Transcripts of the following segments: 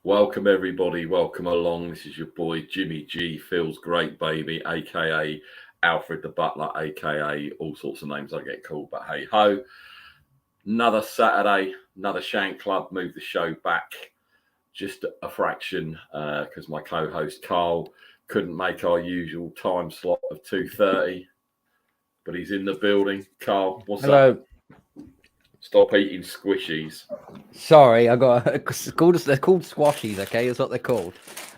Welcome, everybody. Welcome along. This is your boy, Jimmy G. Feels Great, baby, a.k.a. Alfred the Butler, a.k.a. all sorts of names I get called, but hey-ho. Another Saturday, another Shank Club. Moved the show back just a fraction because my co-host, Carl, couldn't make our usual time slot of 2:30, but he's in the building. Carl, what's up? Stop eating squishies. Sorry, I got they're called squashies. Okay, that's what they're called.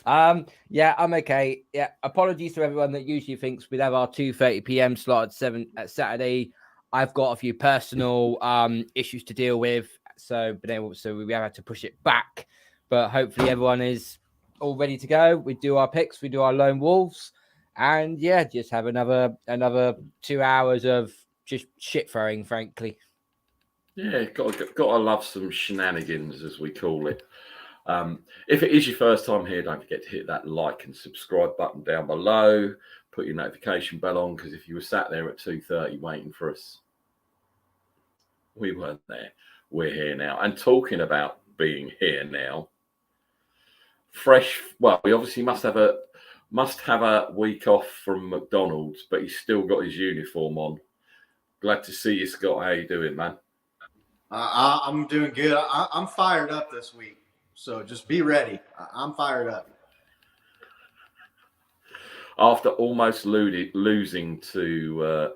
Yeah, I'm okay. Yeah, apologies to everyone that usually thinks we'd have our 2:30 p.m. slot at Saturday. I've got a few personal issues to deal with, so we have had to push it back. But hopefully everyone is all ready to go. We do our picks, we do our lone wolves, and yeah, just have another 2 hours of just shit throwing, frankly. Yeah, got to love some shenanigans, as we call it. If it is your first time here, don't forget to hit that like and subscribe button down below. Put your notification bell on, because if you were sat there at 2:30 waiting for us, we weren't there. We're here now. And talking about being here now, fresh. Well, we obviously must have a week off from McDonald's, but he's still got his uniform on. Glad to see you, Scott. How you doing, man? I'm doing good. I'm fired up this week, so just be ready. I'm fired up. After almost losing to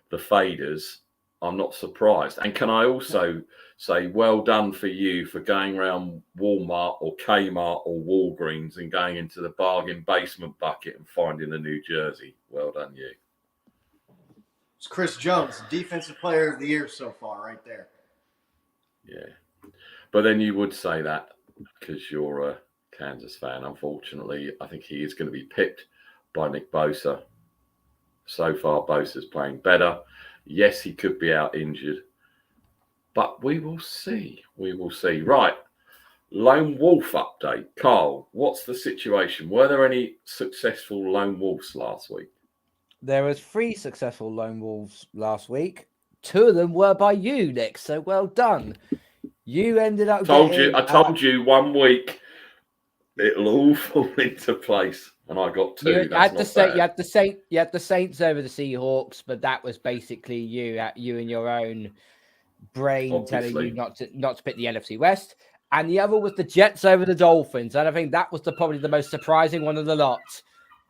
the Faders, I'm not surprised. And can I also say well done for you for going around Walmart or Kmart or Walgreens and going into the bargain basement bucket and finding a new jersey. Well done, you. It's Chris Jones, Defensive Player of the Year so far, right there. Yeah, but then you would say that because you're a Kansas fan. Unfortunately, I think he is going to be picked by Nick Bosa. So far, Bosa's playing better. Yes, he could be out injured, but we will see. We will see. Right, Lone Wolf update. Carl, what's the situation? Were there any successful Lone Wolves last week? There was 3 successful Lone Wolves last week. 2 of them were by you, Nick. So well done. You ended up. I told you 1 week it'll all fall into place, and I got 2. You had the Saints over the Seahawks, but that was basically you in your own brain Obviously telling you not to pick the NFC West. And the other was the Jets over the Dolphins, and I think that was probably the most surprising one of the lot.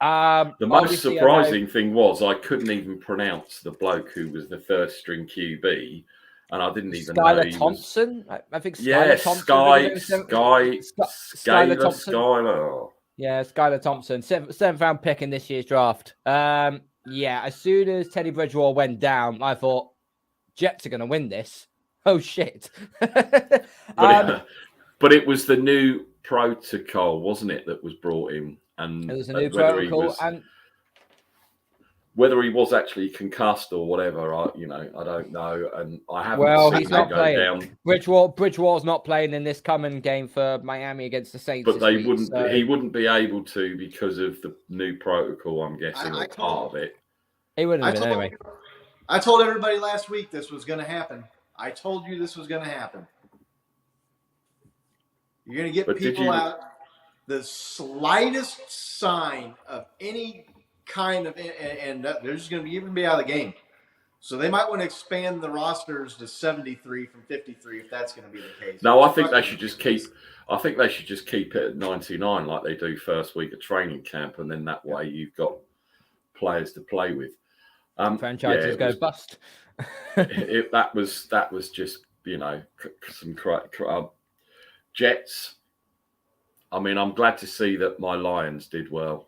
The most surprising thing was I couldn't even pronounce the bloke who was the 3rd string QB, and I didn't even know Skylar he was. Thompson. I think Yeah, Thompson. Skylar Thompson. Skylar. Yeah, Skylar Thompson, seventh round pick in this year's draft. Yeah, as soon as Teddy Bridgewater went down, I thought Jets are going to win this. Oh shit! But it was the new protocol, wasn't it, that was brought in, and it was a new protocol, and whether he was actually concussed or whatever, I don't know, and I haven't seen he's not go playing. down. Bridgewater's not playing in this coming game for Miami against the Saints. But they wouldn't. He wouldn't be able to because of the new protocol. I'm guessing, or part of it. He wouldn't have been anyway. I told everybody last week this was going to happen. I told you this was going to happen. You're going to get people out. The slightest sign of any kind of, and they're just going to even be out of the game. So they might want to expand the rosters to 73 from 53 if that's going to be the case. No, I think they should just keep. I think they should just keep it at 99 like they do first week of training camp, and then that way you've got players to play with. Franchises go bust. that was just some Jets. I mean, I'm glad to see that my Lions did well.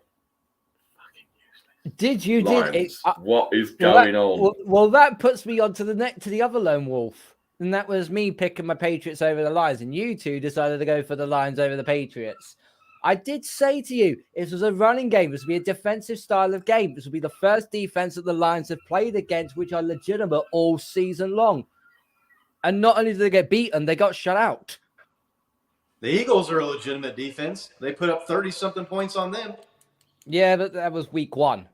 Did you? Lions, what is going on? Well, that puts me on to the other lone wolf, and that was me picking my Patriots over the Lions, and you two decided to go for the Lions over the Patriots. I did say to you, this was a running game. This would be a defensive style of game. This would be the first defense that the Lions have played against, which are legitimate all season long. And not only did they get beaten, they got shut out. The Eagles are a legitimate defense. They put up 30-something points on them. Yeah, but that was week one.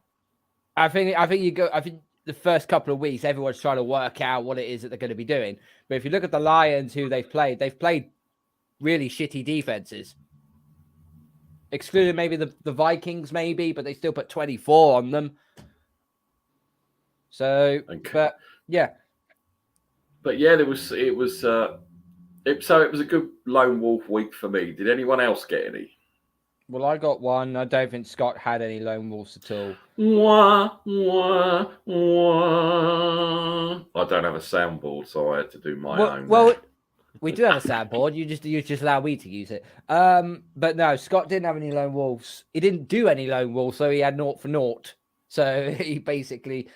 I think the first couple of weeks, everyone's trying to work out what it is that they're going to be doing. But if you look at the Lions, who they've played really shitty defenses. Excluding maybe the Vikings, but they still put 24 on them. So, but yeah. But yeah, it was a good lone wolf week for me. Did anyone else get any? Well, I got one. I don't think Scott had any lone wolves at all. Wah, wah, wah. I don't have a soundboard, so I had to do my own. Well, we do have a soundboard. You just allow me to use it. But no, Scott didn't have any lone wolves. He didn't do any lone wolves, so he had 0 for 0. So he basically,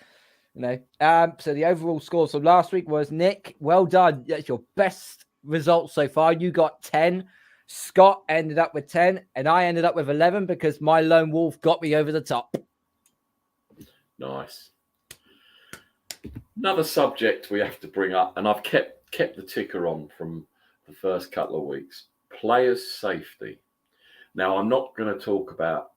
so the overall score. So last week was Nick. Well done. That's your best result so far. You got 10. Scott ended up with 10, and I ended up with 11 because my lone wolf got me over the top. Nice. Another subject we have to bring up, and I've kept the ticker on from the first couple of weeks. Players' safety. Now, I'm not going to talk about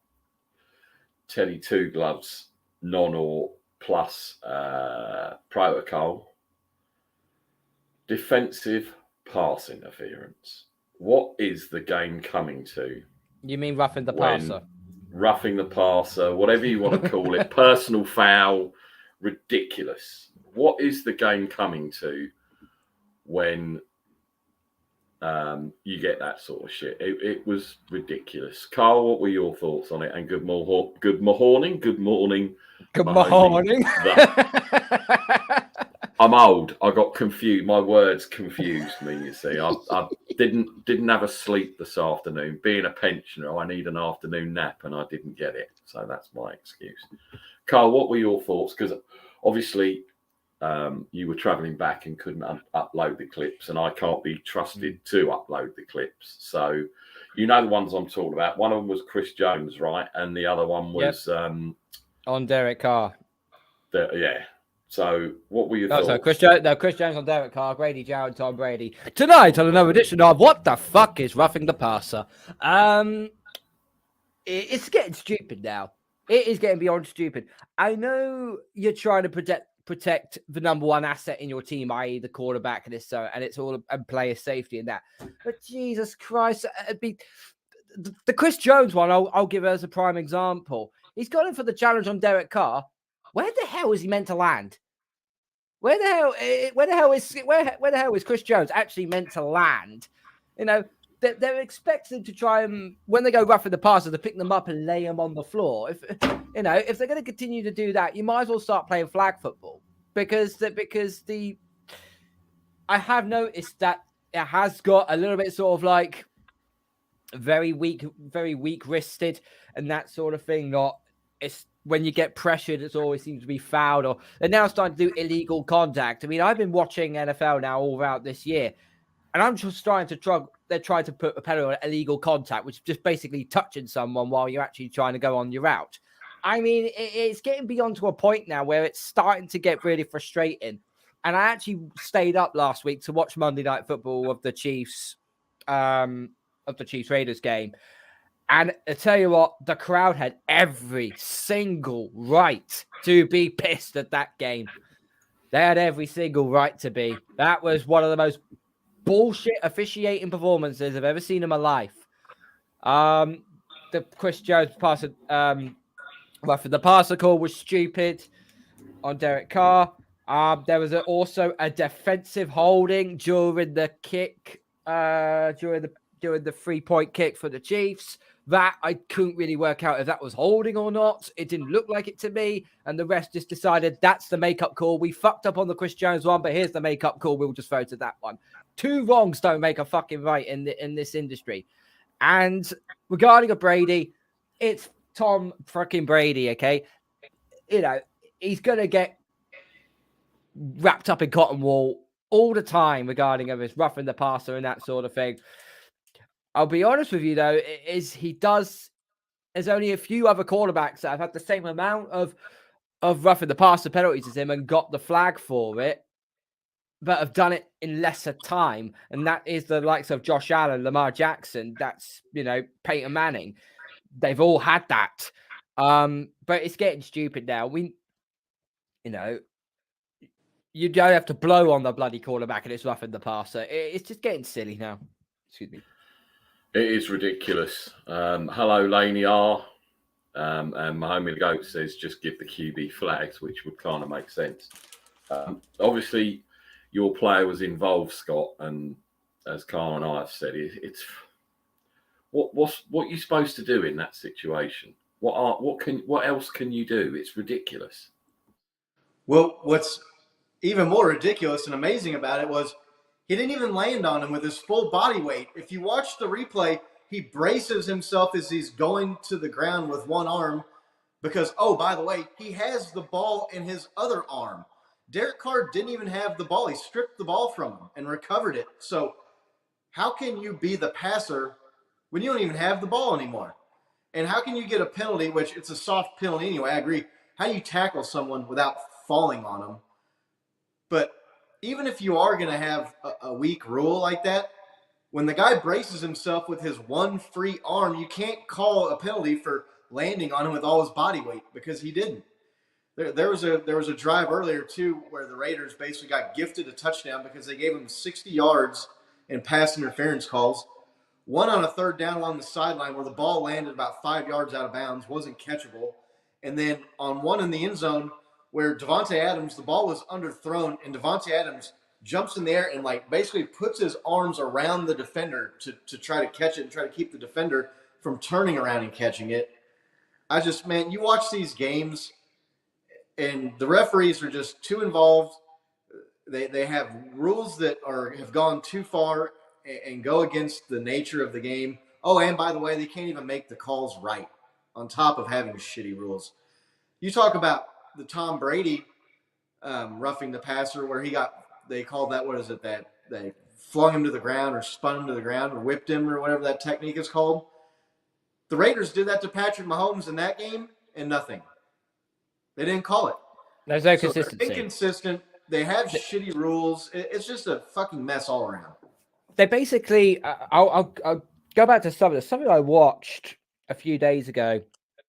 Teddy Two Gloves non or plus protocol. Defensive pass interference. What is the game coming to? You mean roughing the passer? Roughing the passer, whatever you want to call it. Personal foul. Ridiculous. What is the game coming to when you get that sort of shit? It was ridiculous. Carl, what were your thoughts on it? And good morning. Good morning. I'm old. I got confused. My words confused me. You see, I didn't have a sleep this afternoon. Being a pensioner, I need an afternoon nap, and I didn't get it. So that's my excuse. Carl, what were your thoughts? Because obviously, you were travelling back and couldn't upload the clips, and I can't be trusted to upload the clips. So, you know the ones I'm talking about. One of them was Chris Jones, right, and the other one was on Derek Carr. Yeah. So, what were your thoughts? So Chris Jones on Derek Carr, Grady Jarrett, Tom Brady. Tonight on another edition of What the Fuck is Roughing the Passer? It's getting stupid now. It is getting beyond stupid. I know you're trying to protect the number one asset in your team, i.e. the quarterback, and it's all and player safety and that. But Jesus Christ, the Chris Jones one, I'll give as a prime example. He's gone in for the challenge on Derek Carr. Where the hell is he meant to land? Where the hell is Chris Jones actually meant to land? They're expected to try and, when they go roughing the passer, to pick them up and lay them on the floor. If they're going to continue to do that, you might as well start playing flag football because I have noticed that it has got a little bit sort of like very weak wristed and that sort of thing. Not it's when you get pressured, it always seems to be fouled, or they're now starting to do illegal contact. I mean, I've been watching NFL now all throughout this year, and I'm just starting to they're trying to put a penalty on illegal contact, which is just basically touching someone while you're actually trying to go on your route. I mean, it's getting beyond to a point now where it's starting to get really frustrating. And I actually stayed up last week to watch Monday Night Football of the Chiefs Raiders game. And I tell you what, the crowd had every single right to be pissed at that game. They had every single right to be. That was one of the most bullshit officiating performances I've ever seen in my life. The Chris Jones passer, the passer call was stupid on Derek Carr. There was also a defensive holding during the kick, during the 3-point kick for the Chiefs. That I couldn't really work out if that was holding or not. It didn't look like it to me, and the rest just decided that's the makeup call. We fucked up on the Chris Jones one, but here's the makeup call. We'll just throw to that one. 2 wrongs don't make a fucking right in this industry. And regarding a Brady, it's Tom fucking Brady. Okay, you know he's gonna get wrapped up in cotton wool all the time regarding of his roughing the passer and that sort of thing. I'll be honest with you though, there's only a few other quarterbacks that have had the same amount of roughing the passer penalties as him and got the flag for it, but have done it in lesser time. And that is the likes of Josh Allen, Lamar Jackson, that's Peyton Manning. They've all had that. But it's getting stupid now. You don't have to blow on the bloody quarterback and it's roughing the passer. It's just getting silly now. Excuse me. It is ridiculous. Hello, Laney R. And Mahomie Goat says just give the QB flags, which would kind of make sense. Obviously, your player was involved, Scott, and as Carl and I have said, it's what you're supposed to do in that situation. What else can you do? It's ridiculous. Well, what's even more ridiculous and amazing about it was he didn't even land on him with his full body weight. If you watch the replay, he braces himself as he's going to the ground with one arm because, oh, by the way, he has the ball in his other arm. Derek Carr didn't even have the ball. He stripped the ball from him and recovered it. So how can you be the passer when you don't even have the ball anymore? And how can you get a penalty, which it's a soft penalty anyway, I agree. How do you tackle someone without falling on them? But even if you are going to have a weak rule like that, when the guy braces himself with his one free arm, you can't call a penalty for landing on him with all his body weight because he didn't. There was a drive earlier too where the Raiders basically got gifted a touchdown because they gave him 60 yards in pass interference calls. One on a third down along the sideline where the ball landed about 5 yards out of bounds, wasn't catchable. And then on one in the end zone where Devonte Adams, the ball was underthrown, and Devonte Adams jumps in the air and basically puts his arms around the defender to try to catch it and try to keep the defender from turning around and catching it. Man, you watch these games and the referees are just too involved. They have rules that have gone too far and go against the nature of the game. Oh, and by the way, they can't even make the calls right on top of having shitty rules. You talk about the Tom Brady roughing the passer where they called that, what is it, that they flung him to the ground or spun him to the ground or whipped him or whatever that technique is called. The Raiders did that to Patrick Mahomes in that game and nothing. They didn't call it. There's no consistency. They're inconsistent. They have shitty rules. It's just a fucking mess all around. They basically, I'll go back to something I watched a few days ago.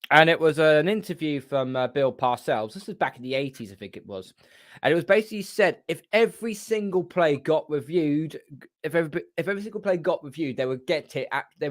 And it was an interview from Bill Parcells. This was back in the 80s, I think it was. And it was basically said, if every single play got reviewed, if every single play got reviewed, they would get it right. They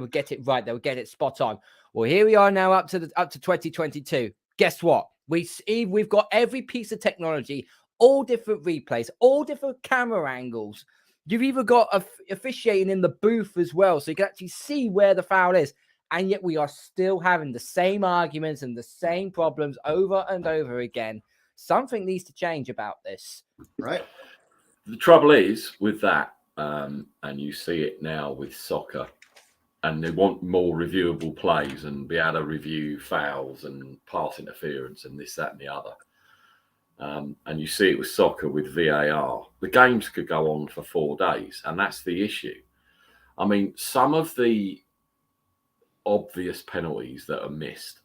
would get it spot on. Well, here we are now up to 2022. Guess what? We've got every piece of technology, all different replays, all different camera angles. You've even got officiating in the booth as well, so you can actually see where the foul is. And yet we are still having the same arguments and the same problems over and over again. Something needs to change about this. Right. the trouble is with that, and you see it now with soccer, and they want more reviewable plays and be able to review fouls and pass interference and this, that, and the other. And you see it with soccer with VAR. The games could go on for 4 days, and that's the issue. I mean, some of the obvious penalties that are missed,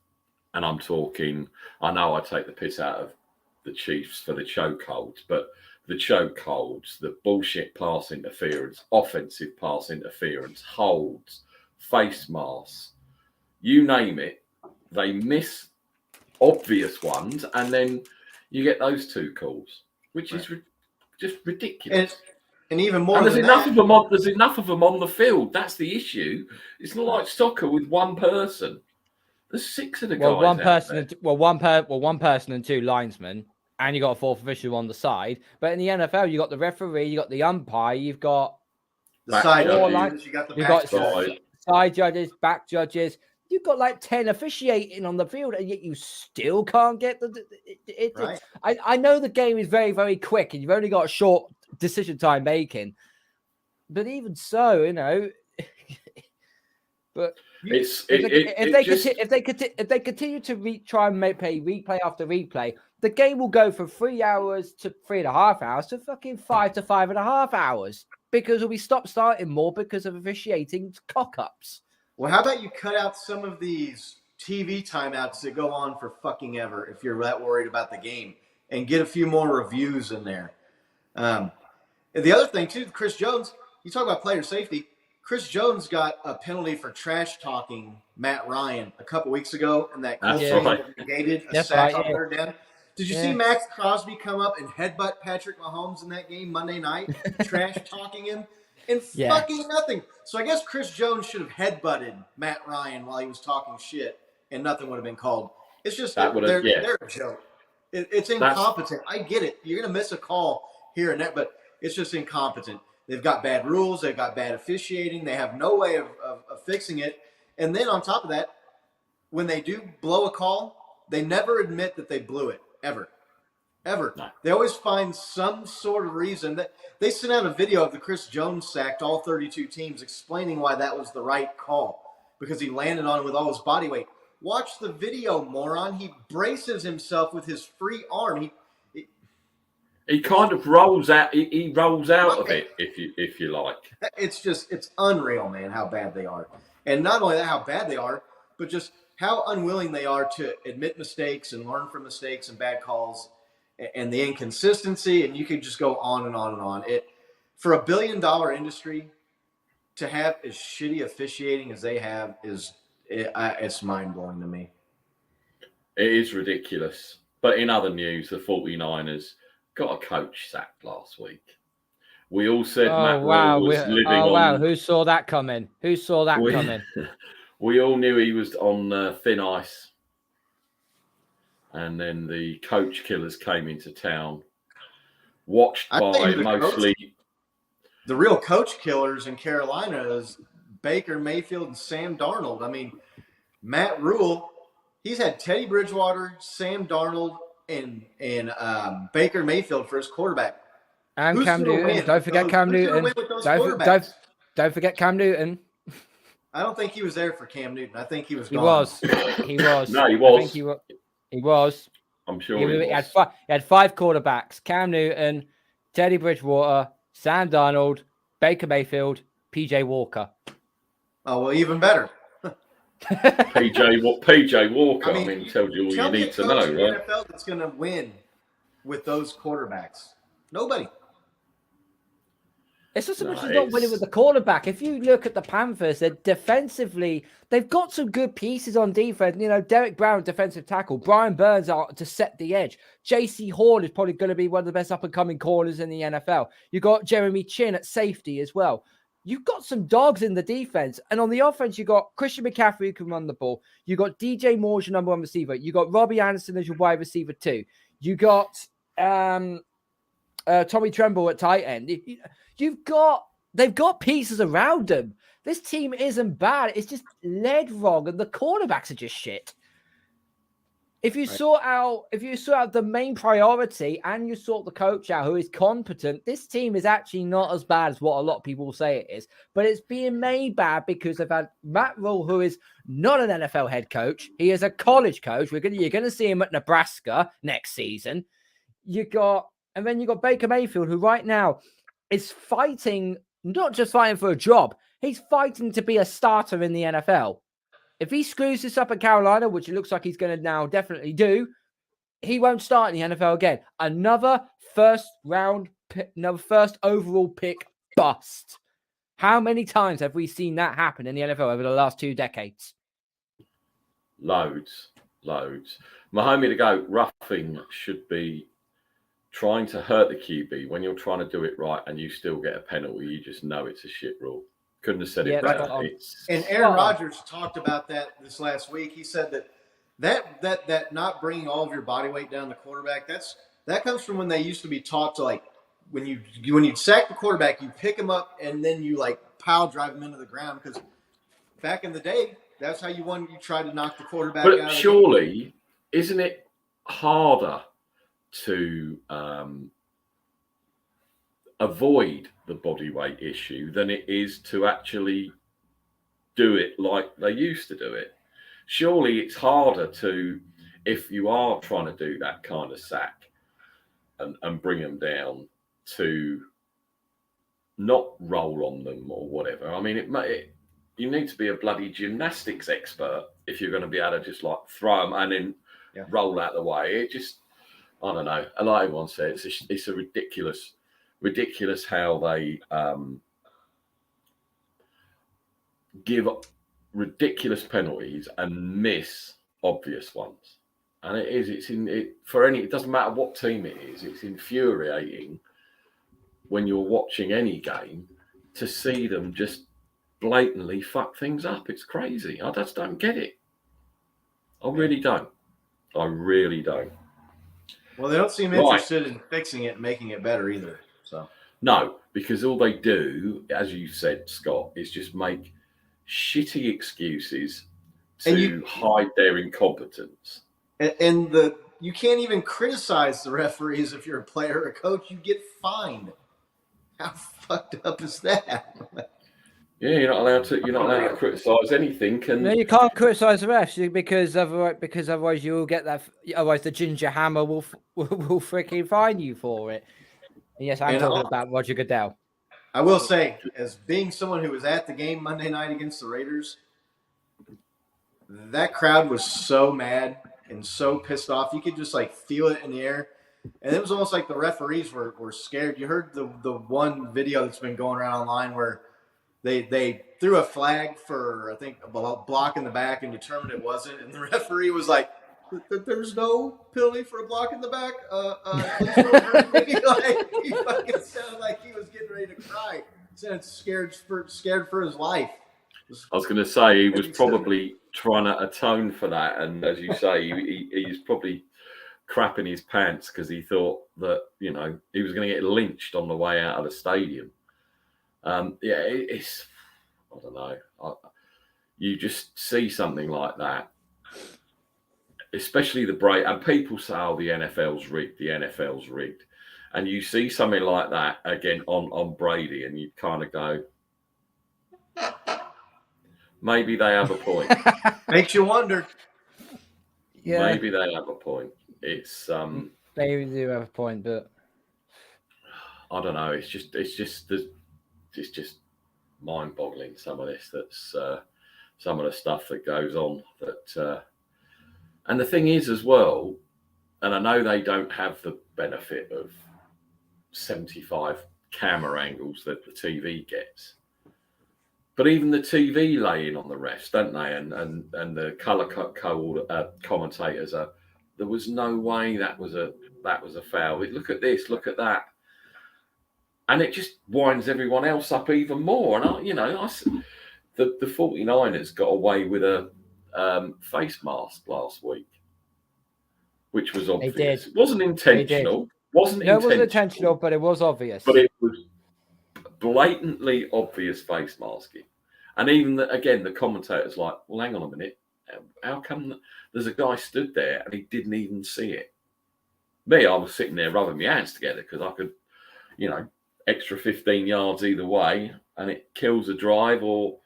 and I'm talking, I know I take the piss out of the Chiefs for the chokeholds, but the chokeholds, the bullshit pass interference, offensive pass interference, holds, face masks, you name it, they miss obvious ones, and then you get those 2 calls, which is just ridiculous. And even more, and there's than enough that, of them on. There's enough of them on the field. That's the issue. It's not like soccer with one person. There's 6 of the guys. One person and 2 linesmen, and you got a 4th official on the side. But in the NFL, you got the referee, you got the umpire, you've got the side judges, you got the back judges. Side judges, back judges. You've got like 10 officiating on the field, and yet you still can't get the. I know the game is very, very quick, and you've only got a short decision time making, but even so, you know. But if they continue to try and play replay after replay, the game will go from 3 hours to 3.5 hours to fucking 5 to 5.5 hours, because we stop starting more because of officiating cock-ups. Well, how about you cut out some of these TV timeouts that go on for fucking ever if you're that worried about the game, and get a few more reviews in there. The other thing, too, Chris Jones, you talk about player safety. Chris Jones got a penalty for trash talking Matt Ryan a couple weeks ago, and that negated a sack on 3rd down. Did you see Max Crosby come up and headbutt Patrick Mahomes in that game Monday night, trash talking him? And fucking nothing. So I guess Chris Jones should have headbutted Matt Ryan while he was talking shit, and nothing would have been called. It's just they're a joke. It's incompetent. I get it. You're going to miss a call here and there, but it's just incompetent. They've got bad rules. They've got bad officiating. They have no way of fixing it. And then on top of that, when they do blow a call, they never admit that they blew it, ever. No. They always find some sort of reason. That they sent out a video of the Chris Jones sack to all 32 teams explaining why that was the right call, because he landed on it with all his body weight. Watch the video, moron. He braces himself with his free arm. He kind of rolls out. He rolls out of it, if you like. It's unreal, man, how bad they are. And not only that, how bad they are, but just how unwilling they are to admit mistakes and learn from mistakes and bad calls, and the inconsistency, and you could just go on and on and on. For $1 billion industry to have as shitty officiating as they have it's mind blowing to me. It is ridiculous. But in other news, the 49ers got a coach sacked last week. We all said Matt Rule was living on. Oh wow! Who saw that coming? Coming? We all knew he was on thin ice. And then the coach killers came into town, watched by mostly. The real coach killers in Carolina is Baker Mayfield and Sam Darnold. I mean, Matt Rule, he's had Teddy Bridgewater, Sam Darnold, and Baker Mayfield for his quarterback. And who's Cam Newton. Don't forget Cam Newton. Don't forget Cam Newton. I don't think he was there for Cam Newton. I think he was gone. He was. No, he was. I think he was. I'm sure he was. He had 5 quarterbacks: Cam Newton, Teddy Bridgewater, Sam Darnold, Baker Mayfield, PJ Walker. Oh, well, even better. PJ Walker, I mean tells you all you need to know, right? NFL that's going to win with those quarterbacks. Nobody. It's not so much as not winning with the quarterback. If you look at the Panthers, they're defensively, they've got some good pieces on defense. You know, Derek Brown, defensive tackle. Brian Burns to set the edge. J.C. Horn is probably going to be one of the best up-and-coming corners in the NFL. You've got Jeremy Chin at safety as well. You've got some dogs in the defense. And on the offense, you've got Christian McCaffrey who can run the ball. You've got DJ Moore as your number 1 receiver. You've got Robbie Anderson as your wide receiver too. You got Tommy Tremble at tight end. They've got pieces around them. This team isn't bad. It's just led wrong, and the quarterbacks are just shit. If you sort out the main priority and you sort the coach out who is competent, this team is actually not as bad as what a lot of people say it is. But it's being made bad because they've had Matt Rule, who is not an NFL head coach. He is a college coach. You're going to see him at Nebraska next season. And then you got Baker Mayfield, who right now is fighting, not just fighting for a job. He's fighting to be a starter in the NFL. If he screws this up at Carolina, which it looks like he's going to now definitely do, he won't start in the NFL again. Another first overall pick bust. How many times have we seen that happen in the NFL over the last 2 decades? Loads. Mahomes to go, roughing should be trying to hurt the QB when you're trying to do it right and you still get a penalty. You just know it's a shit rule. Couldn't have said it better. And Aaron Rodgers talked about that this last week. He said that not bringing all of your body weight down the quarterback, that comes from when they used to be taught to, like, when you sack the quarterback, you pick him up and then you like pile drive him into the ground, because back in the day, that's how you try to knock the quarterback out. But surely, isn't it harder to avoid the body weight issue than it is to actually do it like they used to do it? Surely it's harder to, if you are trying to do that kind of sack and bring them down, to not roll on them or whatever. I mean, you need to be a bloody gymnastics expert if you're going to be able to just like throw them and then roll out the way. It just, I don't know. Like everyone says, it's a ridiculous how they give ridiculous penalties and miss obvious ones. And it doesn't matter what team it is. It's infuriating when you're watching any game to see them just blatantly fuck things up. It's crazy. I just don't get it. I really don't. Well, they don't seem interested in fixing it and making it better either. So no, because all they do, as you said, Scott, is just make shitty excuses to hide their incompetence. And you can't even criticize the referees if you're a player or a coach. You get fined. How fucked up is that? Yeah, you're not allowed to criticize anything. No, you can't criticize the refs because otherwise you will get that. Otherwise, the ginger hammer will freaking fine you for it. And yes, I'm talking about Roger Goodell. I will say, as being someone who was at the game Monday night against the Raiders, that crowd was so mad and so pissed off. You could just like feel it in the air. And it was almost like the referees were scared. You heard the one video that's been going around online where they threw a flag for, I think, a block in the back and determined it wasn't. And the referee was like, there's no penalty for a block in the back. He fucking sounded like he was getting ready to cry. He sounded scared for his life. I was going to say he was probably trying to atone for that. And as you say, he's probably crapping his pants because he thought that, he was going to get lynched on the way out of the stadium. It's, I don't know. You just see something like that, especially the break, and people say, "Oh, the NFL's rigged," and you see something like that again on Brady, and you kind of go, maybe they have a point. Makes you wonder. Yeah, maybe they have a point. It's they do have a point, but I don't know. It's just mind-boggling, some of this. That's some of the stuff that goes on. That and the thing is as well, and I know they don't have the benefit of 75 camera angles that the TV gets, but even the TV lay in on the refs, don't they? And the colour commentators are. There was no way that was a foul. Look at this, look at that. And it just winds everyone else up even more. And the 49ers got away with a face mask last week, which was obvious. They did. It wasn't intentional. It wasn't intentional, but it was obvious. But it was blatantly obvious face masking. And even the commentators like, well, hang on a minute. How come there's a guy stood there and he didn't even see it? Me, I was sitting there rubbing my hands together because I could, extra 15 yards either way, and it kills a drive or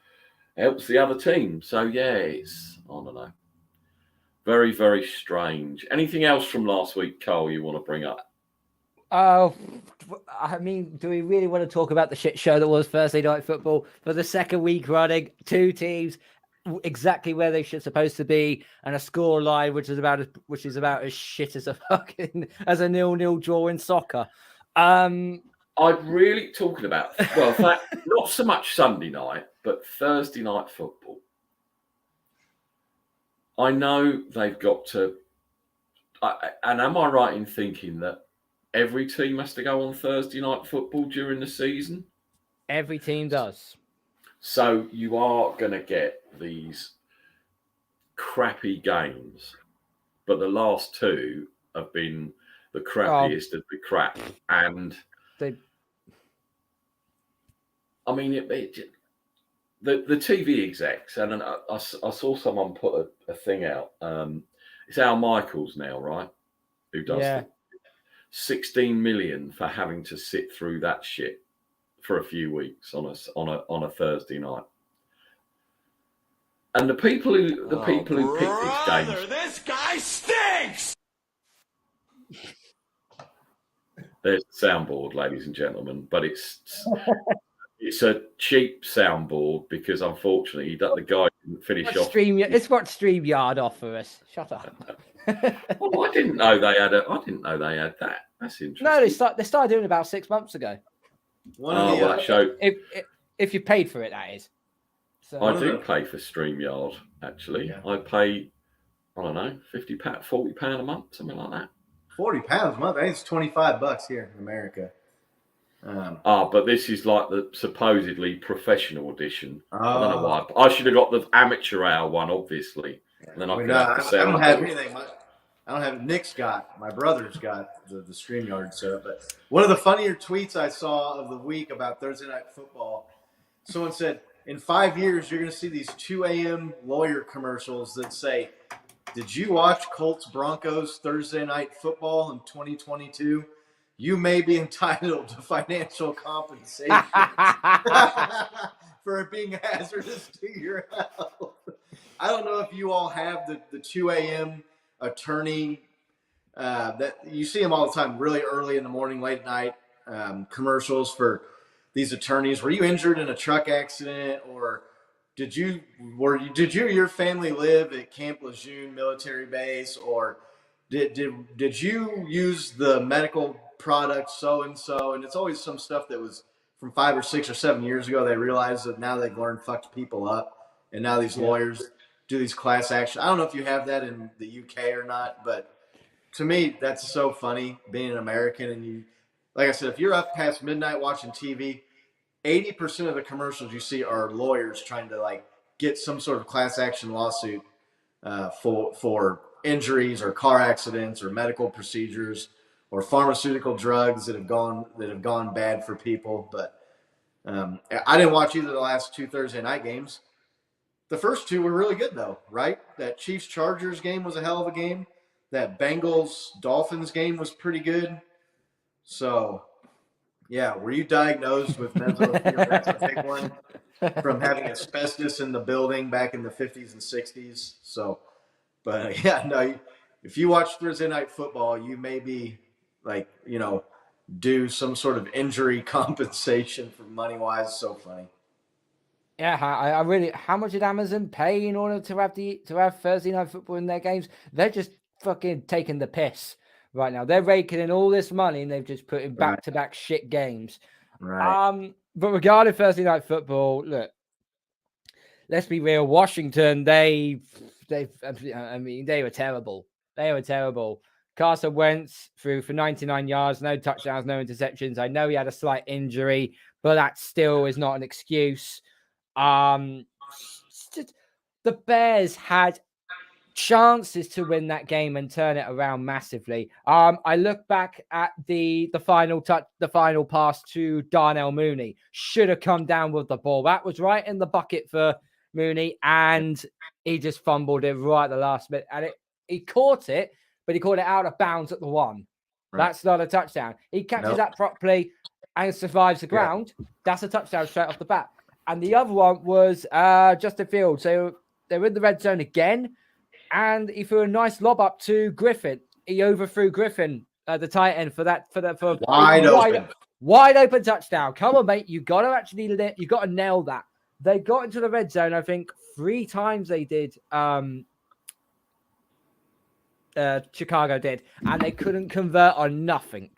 helps the other team. So, yeah, it's, I don't know. Very, very strange. Anything else from last week, Cole, you want to bring up? Oh, I mean, do we really want to talk about the shit show that was Thursday Night Football for the second week running? Two teams exactly where they should supposed to be, and a score line which is about as shit as a 0-0 draw in soccer. I'm really talking about, well, in fact, not so much Sunday night, but Thursday Night Football. I know they've got to, and am I right in thinking that every team has to go on Thursday Night Football during the season? Every team does. So you are going to get these crappy games, but the last two have been the crappiest of the crap. And I mean, the TV execs, and I saw someone put a thing out. It's Al Michaels now, right? Who does the 16 million for having to sit through that shit for a few weeks on a Thursday night. And the people who pick these games, this guy stinks. There's the soundboard, ladies and gentlemen, but it's a cheap soundboard because unfortunately the guy didn't finish off. It's what StreamYard offer us. Shut up. Well, I didn't know they had that. That's interesting. No, they started doing it about 6 months ago. That show. If you paid for it, that is. So, I do pay for StreamYard, actually. Yeah. I pay, I don't know, £50, £40 a month, something like that. £40 a month? I think it's $25 here in America. But this is like the supposedly professional edition. I don't know why. I should have got the amateur hour one, obviously. And then I don't have anything. I don't have. Nick's got, my brother's got the StreamYard set up. But one of the funnier tweets I saw of the week about Thursday Night Football, someone said, in 5 years, you're going to see these 2 a.m. lawyer commercials that say, did you watch Colts Broncos Thursday Night Football in 2022? You may be entitled to financial compensation for it being hazardous to your health. I don't know if you all have the 2 a.m. attorney that you see them all the time, really early in the morning, late at night, commercials for these attorneys. Were you injured in a truck accident, or did you or your family live at Camp Lejeune military base, or did you use the medical product so and so? And it's always some stuff that was from 5 or 6 or 7 years ago. They realized that now they've learned fucked people up, and now these lawyers do these class action. I don't know if you have that in the UK or not, but to me, that's so funny being an American. And you, like I said, if you're up past midnight watching TV, 80% of the commercials you see are lawyers trying to get some sort of class action lawsuit for injuries or car accidents or medical procedures or pharmaceutical drugs that have gone bad for people. But I didn't watch either of the last 2 Thursday night games. The first 2 were really good, though, right? That Chiefs-Chargers game was a hell of a game. That Bengals-Dolphins game was pretty good. So, yeah, were you diagnosed with mesothelioma? That's a big one, from having asbestos in the building back in the 50s and 60s. So, but, if you watch Thursday Night Football, you may be, do some sort of injury compensation for money-wise. So funny. Yeah, I really. How much did Amazon pay in order to have Thursday Night Football in their games? They're just fucking taking the piss right now. They're raking in all this money and they've just put in back-to-back shit games. Right. But regarding Thursday Night Football, look, let's be real. Washington, they were terrible. They were terrible. Carson Wentz threw for 99 yards, no touchdowns, no interceptions. I know he had a slight injury, but that still is not an excuse. The Bears had chances to win that game and turn it around massively. I look back at the final pass to Darnell Mooney. Should have come down with the ball. That was right in the bucket for Mooney, and he just fumbled it right at the last minute. And he caught it, but he caught it out of bounds at the 1. Right. That's not a touchdown. He catches that properly and survives the ground. That's a touchdown straight off the bat. And the other one was Justin Fields. So they were in the red zone again, and he threw a nice lob up to Griffin. He overthrew Griffin, the tight end, for wide open touchdown. Come on, mate. You got to nail that. They got into the red zone, I think, 3 times they did. Chicago did, and they couldn't convert on nothing.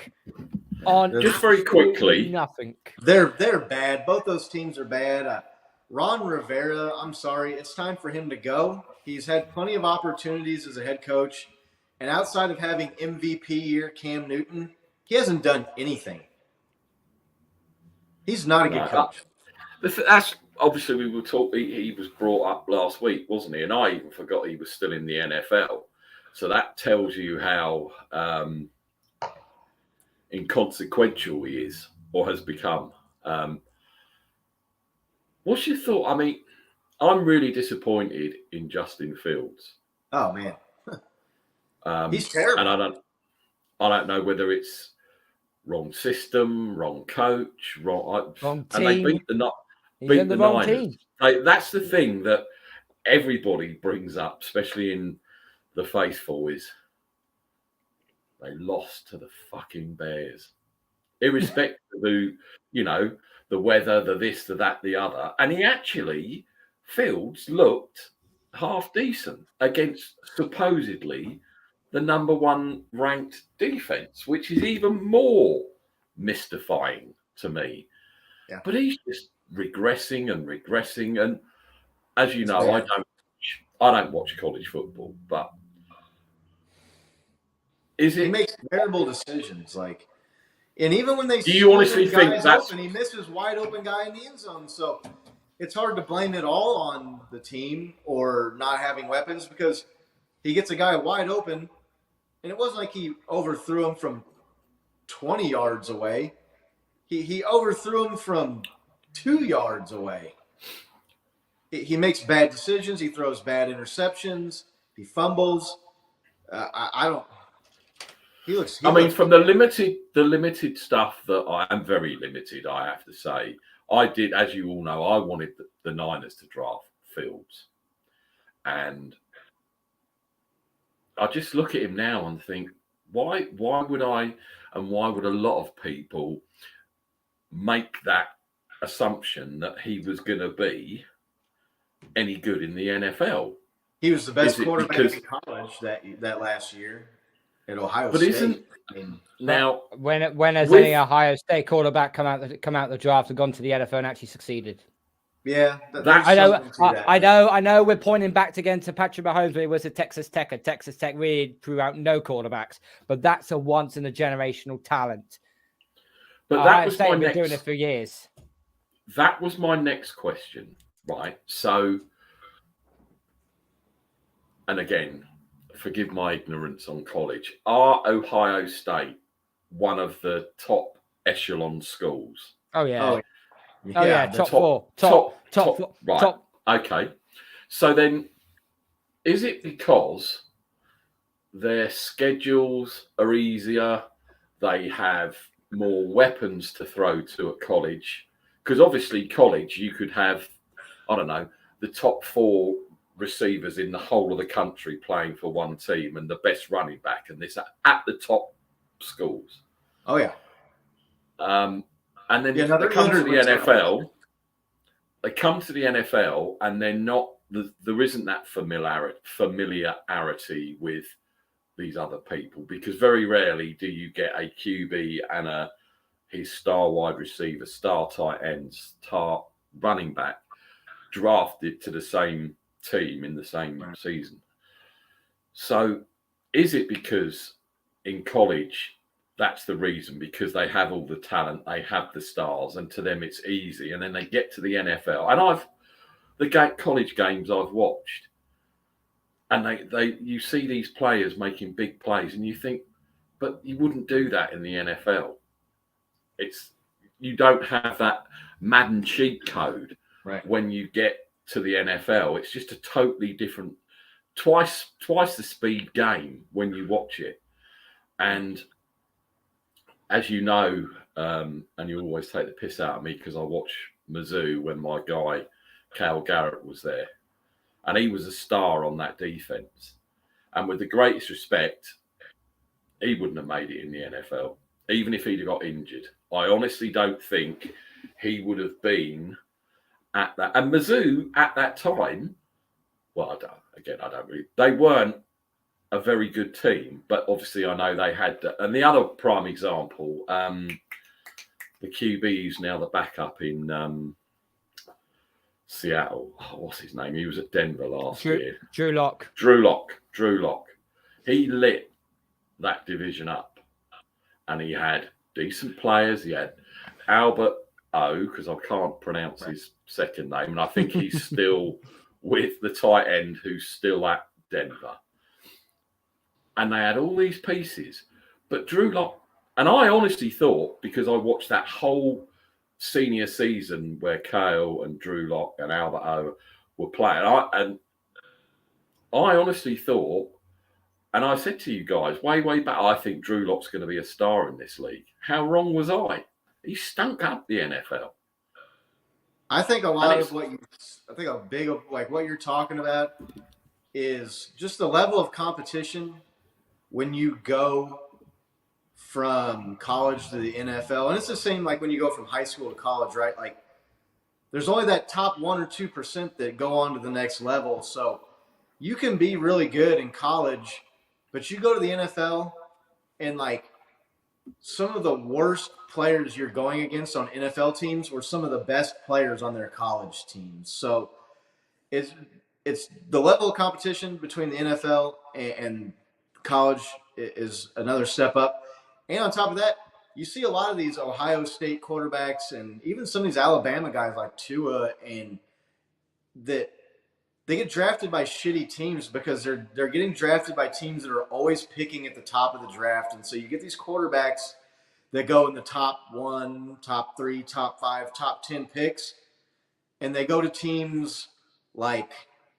Just very quickly, nothing. They're bad. Both those teams are bad. Ron Rivera, I'm sorry, it's time for him to go. He's had plenty of opportunities as a head coach, and outside of having MVP year Cam Newton, he hasn't done anything. He's not a good coach. That's obviously we were talking. He was brought up last week, wasn't he? And I even forgot he was still in the NFL. So that tells you how inconsequential he is or has become. What's your thought? I mean, I'm really disappointed in Justin Fields. Oh man, he's terrible. And I don't know whether it's wrong system, wrong coach, wrong team. And they beat the wrong Niners. Team. That's the thing that everybody brings up, especially in the faithful, is they lost to the fucking Bears, irrespective of who, the weather, the this, the that, the other. And Fields looked half decent against supposedly the number 1 ranked defense, which is even more mystifying to me. Yeah. But he's just regressing. And as you know, I don't watch college football, but he makes terrible decisions, and even when they do you honestly think that's open, he misses wide open guy in the end zone. So it's hard to blame it all on the team or not having weapons, because he gets a guy wide open, and it wasn't like he overthrew him from 20 yards away. He overthrew him from 2 yards away. He makes bad decisions. He throws bad interceptions. He fumbles. I don't. From the limited stuff that I am very limited, I have to say, I did, as you all know, I wanted the Niners to draft Fields, and I just look at him now and think, why would I, and why would a lot of people make that assumption that he was going to be any good in the NFL? He was the best quarterback in college that last year. At Ohio State. Now when has any Ohio State quarterback come out the draft and gone to the NFL and actually succeeded? Yeah, I know. We're pointing back again to Patrick Mahomes when he was at Texas Tech, and Texas Tech really threw out no quarterbacks. But that's a once in a generational talent. But that was my been doing it for years. That was my next question, right? So, and again, forgive my ignorance on college. Are Ohio State one of the top echelon schools? Oh yeah. Top four. Right. Okay. So then, is it because their schedules are easier? They have more weapons to throw to at college? Because obviously, college, you could have, I don't know, the top 4 receivers in the whole of the country playing for one team and the best running back, and this at the top schools. Oh yeah. And then they come to the NFL. They come to the NFL, and they're not. There isn't that familiarity with these other people, because very rarely do you get a QB and his star wide receiver, star tight end, star running back drafted to the same team in the same season. So is it because in college that's the reason, because they have all the talent, they have the stars, and to them it's easy, and then they get to the NFL? And the college games I've watched, and you see these players making big plays, and you think, but you wouldn't do that in the NFL. You don't have that Madden cheat code when you get to the NFL. It's just a totally different, twice the speed game when you watch it. And as you know, and you always take the piss out of me because I watch Mizzou when my guy Cale Garrett was there, and he was a star on that defense. And with the greatest respect, he wouldn't have made it in the NFL, even if he'd have got injured. I honestly don't think he would have been at that. And Mizzou at that time, well, I don't really. They weren't a very good team, but obviously I know they had. And the other prime example, the QB who's now the backup in Seattle. Oh, what's his name? He was at Denver last year. Drew Lock. Drew Lock. He lit that division up, and he had decent players. He had Albert O, because I can't pronounce his second name, and I think he's still with the tight end who's still at Denver. And they had all these pieces, but Drew Lock, and I honestly thought, because I watched that whole senior season where Cale and Drew Lock and Albert O were playing, I honestly thought, and I said to you guys way back, I think Drew Lock's going to be a star in this league. How wrong was I? He stunk up the NFL. I think a big of like what you're talking about is just the level of competition when you go from college to the NFL. And it's the same like when you go from high school to college, right? Like there's only that top 1 or 2% that go on to the next level. So you can be really good in college, but you go to the NFL and like some of the worst players you're going against on NFL teams were some of the best players on their college teams. So it's the level of competition between the NFL and college is another step up. And on top of that, you see a lot of these Ohio State quarterbacks and even some of these Alabama guys like Tua, and that they get drafted by shitty teams because they're getting drafted by teams that are always picking at the top of the draft. And so you get these quarterbacks that go in the top 1, top 3, top 5, top 10 picks, and they go to teams like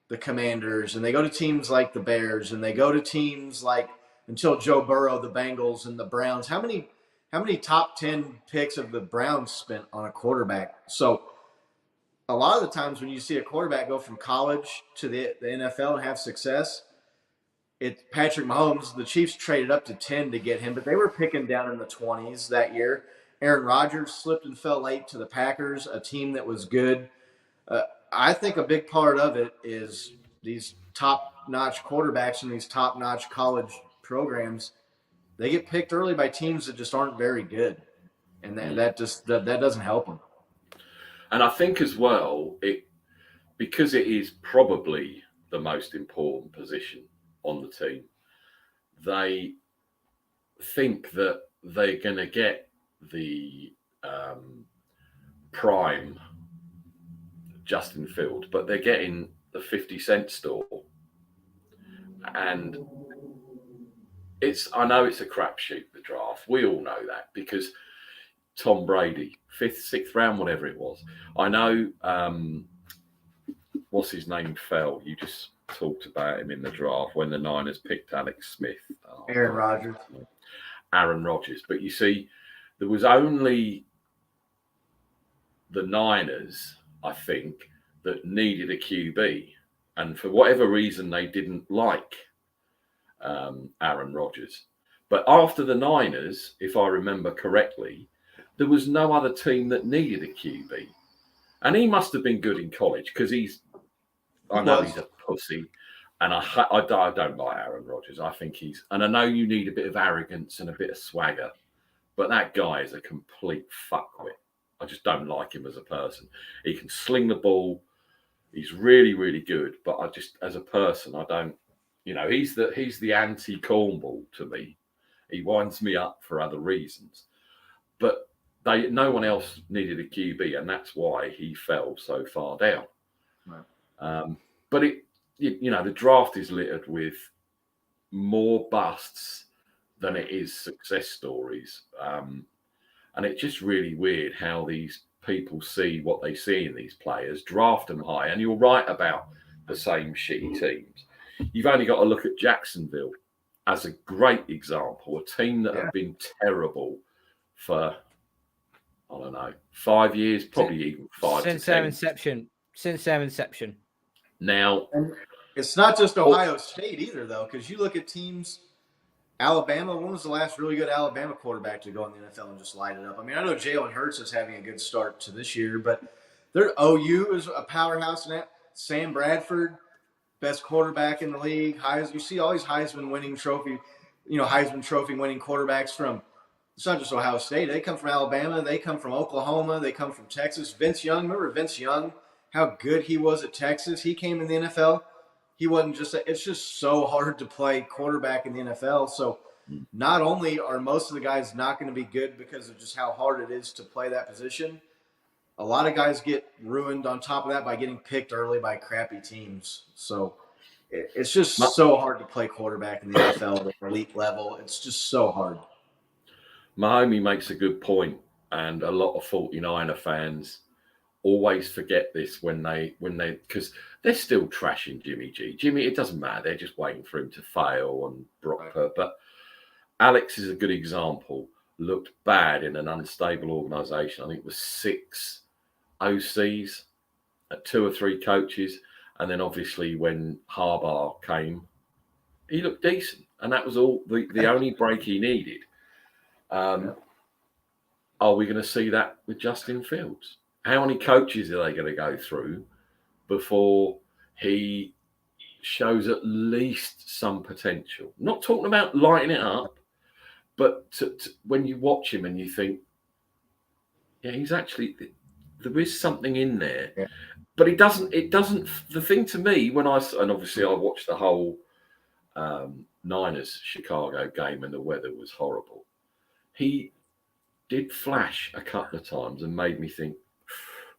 the Commanders, and they go to teams like the Bears, and they go to teams like, until Joe Burrow, the Bengals and the Browns. How many top 10 picks have the Browns spent on a quarterback? So a lot of the times when you see a quarterback go from college to the NFL and have success, it's Patrick Mahomes. The Chiefs traded up to 10 to get him, but they were picking down in the 20s that year. Aaron Rodgers slipped and fell late to the Packers, a team that was good. I think a big part of it is these top-notch quarterbacks in these top-notch college programs. They get picked early by teams that just aren't very good, and that doesn't help them. And I think as well, because it is probably the most important position on the team, they think that they're going to get the prime Justin Field, but they're getting the 50-cent store. And I know it's a crapshoot, the draft. We all know that because Tom Brady, 5th, 6th round, whatever it was. I know, what's his name fell. You just talked about him in the draft when the Niners picked Alex Smith. Aaron Rodgers. But you see, there was only the Niners, I think, that needed a QB. And for whatever reason, they didn't like Aaron Rodgers. But after the Niners, if I remember correctly, there was no other team that needed a QB. And he must have been good in college because I know he's a pussy. And I don't like Aaron Rodgers. I think and I know you need a bit of arrogance and a bit of swagger, but that guy is a complete fuckwit. I just don't like him as a person. He can sling the ball. He's really, really good. But I just, as a person, I don't, he's the anti-Cornball to me. He winds me up for other reasons. But no one else needed a QB, and that's why he fell so far down. Right. But the draft is littered with more busts than it is success stories. And it's just really weird how these people see what they see in these players, draft them high, and you're right about the same shitty teams. You've only got to look at Jacksonville as a great example, a team that have been terrible for, I don't know, 5 years, probably even 5 since to 10. Since their inception. Now, and it's not just Ohio State either, though, because you look at teams. Alabama, when was the last really good Alabama quarterback to go in the NFL and just light it up? I mean, I know Jalen Hurts is having a good start to this year, but their OU is a powerhouse now. Sam Bradford, best quarterback in the league. You see all these Heisman Trophy winning quarterbacks from, it's not just Ohio State. They come from Alabama. They come from Oklahoma. They come from Texas. Vince Young, remember Vince Young, how good he was at Texas? He came in the NFL. He wasn't just – it's just so hard to play quarterback in the NFL. So not only are most of the guys not going to be good because of just how hard it is to play that position, a lot of guys get ruined on top of that by getting picked early by crappy teams. So it's just so hard to play quarterback in the NFL at elite level. It's just so hard. my homie makes a good point, and a lot of 49er fans always forget this when they because they're still trashing Jimmy G. Jimmy, it doesn't matter. They're just waiting for him to fail and Brock Purdy. But Alex is a good example. Looked bad in an unstable organisation. I think it was 6 OCs, 2 or 3 coaches. And then obviously when Harbaugh came, he looked decent. And that was all the only break he needed. Are we going to see that with Justin Fields? How many coaches are they going to go through before he shows at least some potential? Not talking about lighting it up, but when you watch him and you think, yeah, he's actually, there is something in there. Yeah. But it doesn't, the thing to me, and obviously I watched the whole Niners Chicago game and the weather was horrible. He did flash a couple of times and made me think,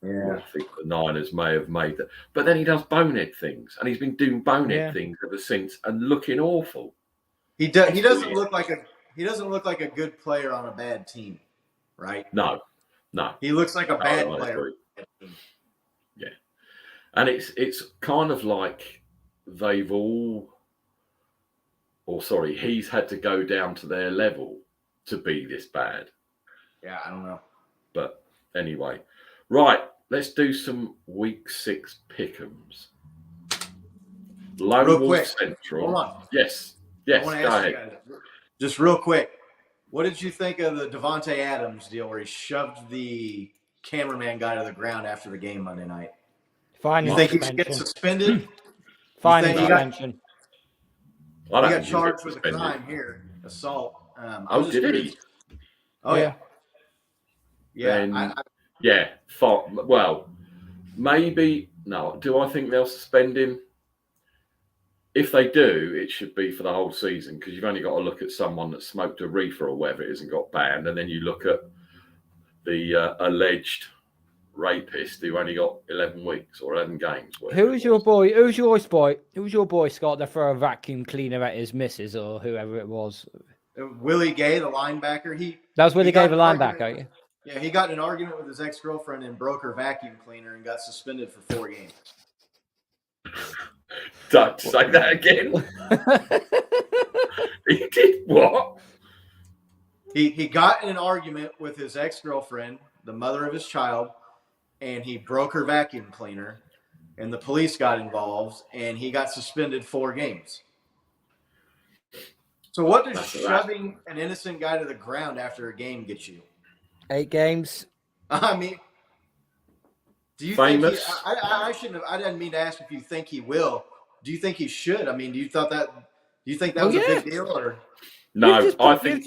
well, I think the Niners may have made that. But then he does bonehead things, and he's been doing bonehead things ever since and looking awful. He doesn't look like a good player on a bad team, right? No. He looks like a bad player. Yeah. And it's kind of like he's had to go down to their level to be this bad. Yeah, I don't know. But anyway, right, let's do some week 6 pickems. Lone Wolf Central. Hold on. Yes, I want to ask you guys, just real quick, what did you think of the Devonte Adams deal where he shoved the cameraman guy to the ground after the game Monday night? You think he should get suspended? Fine suspension. He got charged with a crime here, assault. Did he? Oh, yeah. Yeah. Well, maybe, no. Do I think they'll suspend him? If they do, it should be for the whole season, because you've only got to look at someone that smoked a reefer or whatever it is and got banned, and then you look at the alleged rapist who only got 11 weeks or 11 games. Who's your boy? Who's your boy, Scott, that threw a vacuum cleaner at his missus or whoever it was? Willie Gay, the linebacker. That was Willie Gay, the linebacker. Yeah, he got in an argument with his ex-girlfriend and broke her vacuum cleaner and got suspended for 4 games. Don't say that again. He did what? He got in an argument with his ex-girlfriend, the mother of his child, and he broke her vacuum cleaner, and the police got involved, and he got suspended 4 games. So what does shoving an innocent guy to the ground after a game get you? 8 games. I mean, do you famous? Think I shouldn't have. I didn't mean to ask if you think he will. Do you think he should? I mean, do you think that was a big deal or? No, I think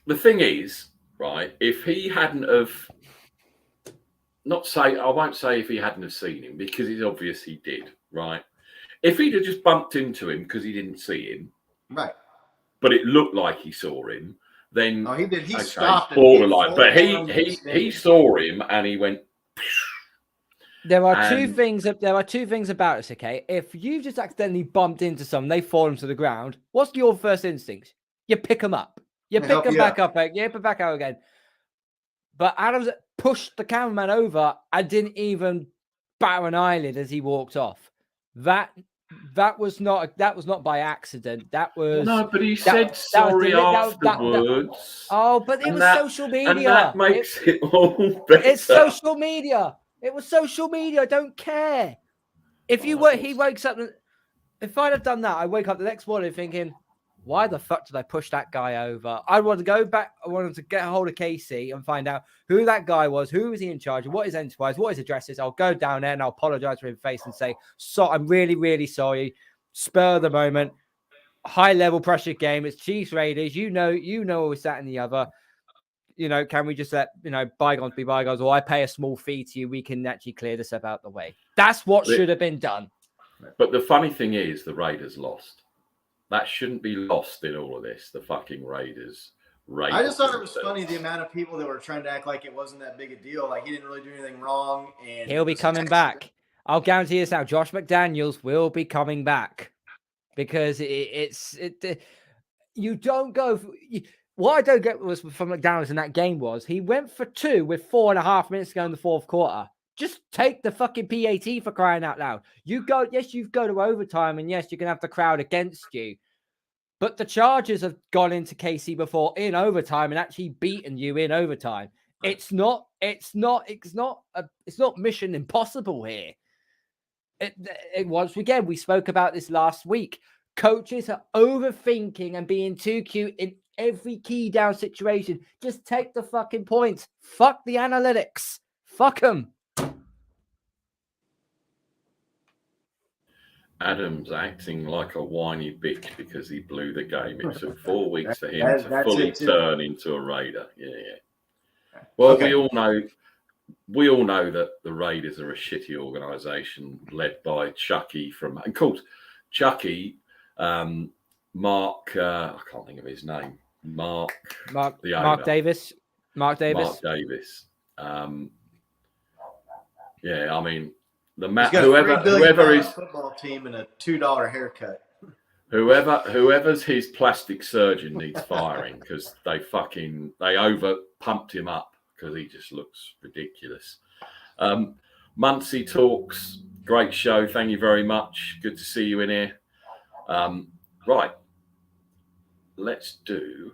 the thing is, right, if he hadn't have, I won't say if he hadn't have seen him, because it's obvious he did, right? If he'd have just bumped into him because he didn't see him, right, but it looked like he saw him, then he did. He stopped. Borderline, but he saw him and he went. There are two things about this, okay? If you just accidentally bumped into someone, they fall to the ground, what's your first instinct? You pick them up. You pick them back up. You put back out again. But Adams, pushed the cameraman over and didn't even bat an eyelid as he walked off. That was not by accident. That was no, but he said sorry afterwards. but it was social media, and that makes it all better. It's social media. It was social media. I don't care if he wakes up. If I'd have done that, I wake up the next morning thinking, why the fuck did I push that guy over? I wanted to go back. I wanted to get a hold of Casey and find out who that guy was, who was he in charge of, what his enterprise, what his address is. I'll go down there and I'll apologize for his face and say, so I'm really, really sorry. Spur of the moment, high level pressure game. It's Chiefs Raiders. You know, we're sat in the other. Can we just let bygones be bygones, or I pay a small fee to you? We can actually clear this up out the way. That's what should have been done. But the funny thing is, the Raiders lost. That shouldn't be lost in all of this. The fucking Raiders. I just thought it was funny the amount of people that were trying to act like it wasn't that big a deal, like he didn't really do anything wrong. And he'll be coming back. I'll guarantee this now. Josh McDaniels will be coming back because you don't go. What I don't get was from McDaniels in that game was he went for 2 with 4.5 minutes to go in the fourth quarter. Just take the fucking PAT for crying out loud. You go to overtime, and yes, you can have the crowd against you. But the Chargers have gone into KC before in overtime and actually beaten you in overtime. It's not mission impossible here. Once again, we spoke about this last week. Coaches are overthinking and being too cute in every key down situation. Just take the fucking points. Fuck the analytics. Fuck them. Adams acting like a whiny bitch because he blew the game. It took 4 weeks for him to fully turn into a Raider. Yeah. Well, okay. We all know that the Raiders are a shitty organisation led by Chucky and called Chucky. Mark, I can't think of his name. Mark Davis. Mark Davis. Yeah, I mean, whoever is football team and a $2 haircut. Whoever's his plastic surgeon needs firing because they over pumped him up because he just looks ridiculous. Muncie Talks, great show. Thank you very much. Good to see you in here. Right, let's do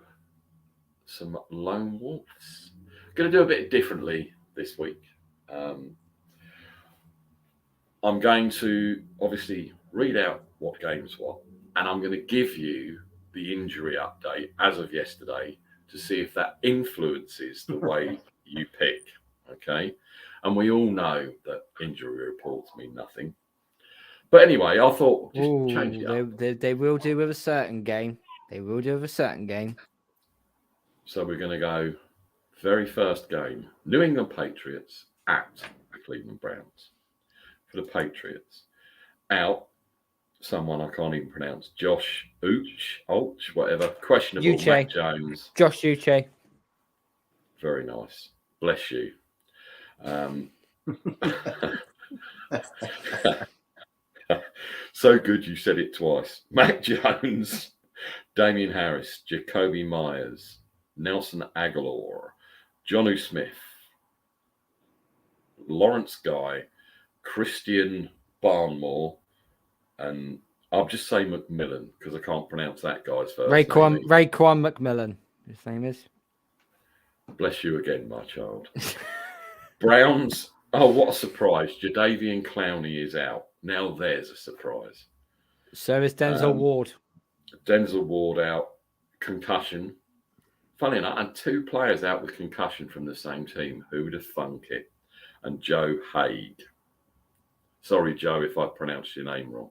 some lone wolves. Going to do a bit differently this week. I'm going to obviously read out what games what, and I'm going to give you the injury update as of yesterday to see if that influences the way you pick. Okay, and we all know that injury reports mean nothing. But anyway, I thought just change it up. They will do with a certain game. So we're going to go very first game. New England Patriots at the Cleveland Browns. For the Patriots, out someone I can't even pronounce. Josh Ulch, whatever. Questionable. Uche. Matt Jones. Josh Uche. Very nice. Bless you. So good you said it twice. Mac Jones, Damian Harris, Jacoby Myers, Nelson Aguilar, Jonnu Smith, Lawrence Guy, Christian Barnmore, and I'll just say McMillan because I can't pronounce that guy's first name. Raekwon McMillan, his name is. Bless you again, my child. Browns. Oh, what a surprise. Jadeveon Clowney is out. Now there's a surprise. So is Denzel Ward. Denzel Ward out. Concussion. Funny enough, and 2 players out with concussion from the same team. Who would have thunk it? And Joe Haig. Sorry, Joe, if I pronounced your name wrong.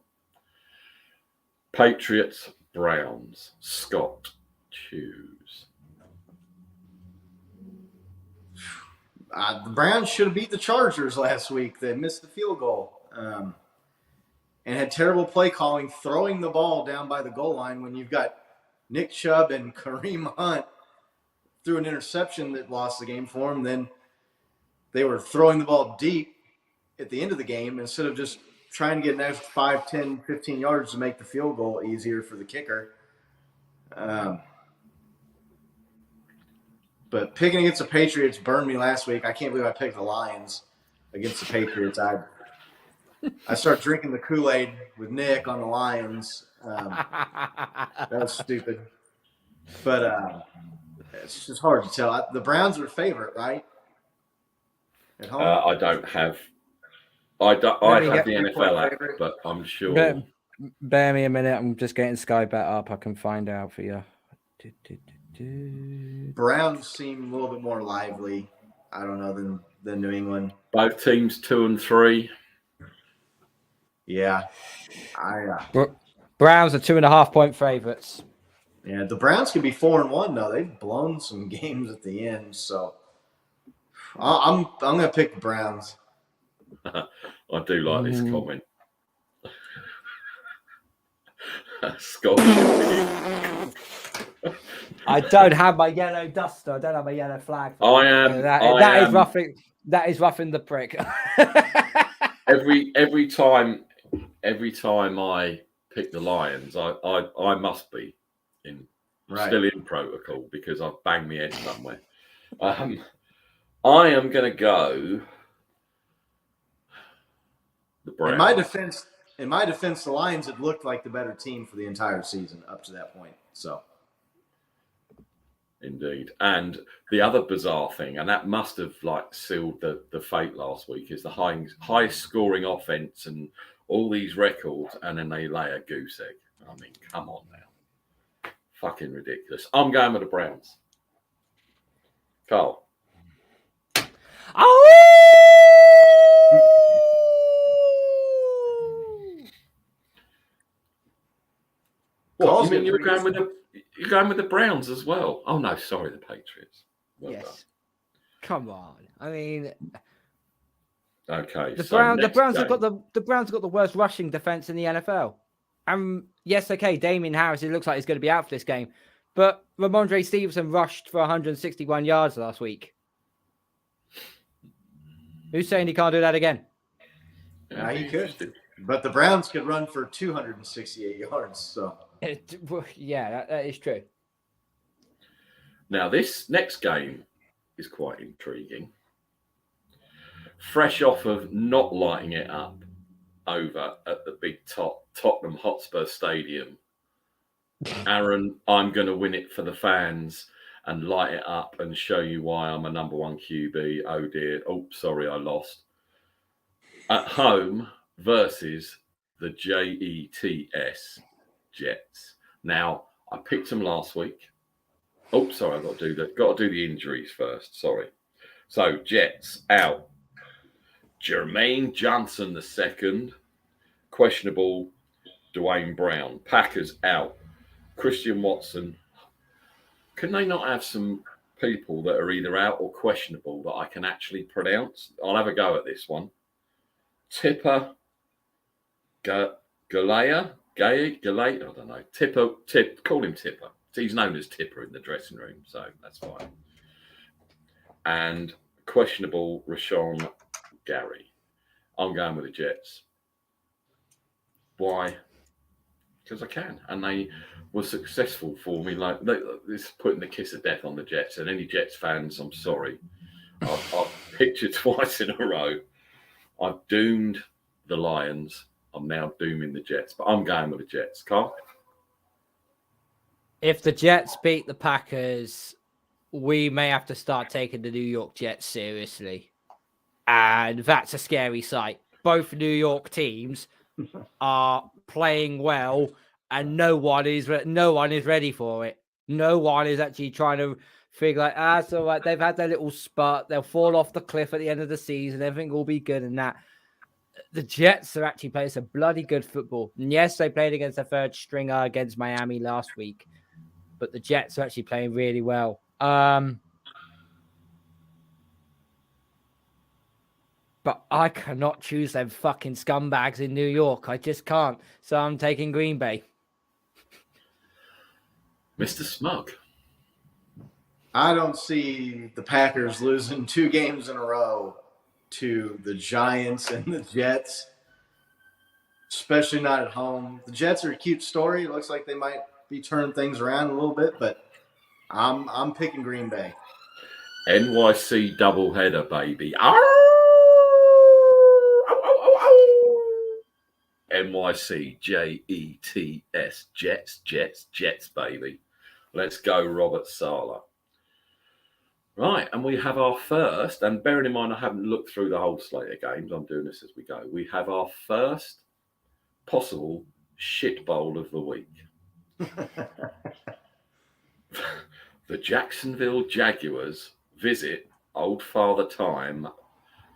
Patriots, Browns. Scott, choose. The Browns should have beat the Chargers last week. They missed the field goal and had terrible play calling, throwing the ball down by the goal line when you've got Nick Chubb and Kareem Hunt threw an interception that lost the game for them. Then they were throwing the ball deep at the end of the game instead of just trying to get an extra 5, 10, 15 yards to make the field goal easier for the kicker. But picking against the Patriots burned me last week. I can't believe I picked the Lions against the Patriots. I start drinking the Kool-Aid with Nick on the Lions. That was stupid. But it's just hard to tell. The Browns are favorite, right? At home? I don't have. I have the NFL app, but I'm sure. Bear me a minute. I'm just getting Sky Bet up. I can find out for you. Browns seem a little bit more lively. I don't know than New England. Both teams 2 and 3. Yeah, Browns are 2.5-point favorites. Yeah, the Browns could be 4-1 though. They've blown some games at the end, so I'm gonna pick the Browns. I do like this comment. Scott. I don't have my yellow duster. I don't have my yellow flag. I am. That is roughing the prick. every time I pick the Lions, I must be still in protocol because I've banged my head somewhere. I am going to go the Browns. In my defense, the Lions had looked like the better team for the entire season up to that point. So, indeed, and the other bizarre thing, and that must have sealed the fate last week, is the highest scoring offense and all these records, and then they lay a goose egg. I mean, come on now, fucking ridiculous. I'm going with the Browns. Carl. Oh! What? You mean you're going with the Browns as well? Oh no, sorry, the Patriots. Well yes. done. Come on. I mean, okay. The Browns have got the worst rushing defense in the NFL. Yes, okay, Damian Harris, it looks like he's going to be out for this game, but Ramondre Stevenson rushed for 161 yards last week. Who's saying he can't do that again? Yeah, he could. But the Browns could run for 268 yards. So yeah, that is true. Now, this next game is quite intriguing. Fresh off of not lighting it up over at the big Tottenham Hotspur Stadium, Aaron, I'm going to win it for the fans and light it up and show you why I'm a number one QB. Oh dear. Oh, sorry, I lost. At home versus the Jets. Jets. Now, I picked them last week. Oh, sorry, I've got to do that. Got to do the injuries first. Sorry. So, Jets out. Jermaine Johnson II. Questionable Dwayne Brown. Packers out. Christian Watson. Can they not have some people that are either out or questionable that I can actually pronounce? I'll have a go at this one. Tipper. Galea? I don't know. Call him Tipper. He's known as Tipper in the dressing room, so that's fine. And questionable Rashawn Gary. I'm going with the Jets. Why? Because I can. And they were successful for me. This putting the kiss of death on the Jets. And any Jets fans, I'm sorry. I've pictured twice in a row. I've doomed the Lions. I'm now dooming the Jets. But I'm going with the Jets. Carl? If the Jets beat the Packers, we may have to start taking the New York Jets seriously. And that's a scary sight. Both New York teams are playing well, and no one is ready for it. No one is actually trying to figure it's all right. They've had their little spurt. They'll fall off the cliff at the end of the season. Everything will be good and that. The Jets are actually playing some bloody good football. And yes, they played against a third stringer against Miami last week, but the Jets are actually playing really well. But I cannot choose them fucking scumbags in New York. I just can't. So I'm taking Green Bay. Mr. Smug. I don't see the Packers losing 2 games in a row to the Giants and the Jets, especially not at home. The Jets are a cute story. It looks like they might be turning things around a little bit, but I'm picking Green Bay. NYC doubleheader, baby. NYC Jets, Jets, baby. Let's go, Robert Saleh. Right, and we have our first, and bearing in mind I haven't looked through the whole slate of games, I'm doing this as we go. We have our first possible shit bowl of the week. The Jacksonville Jaguars visit Old Father Time,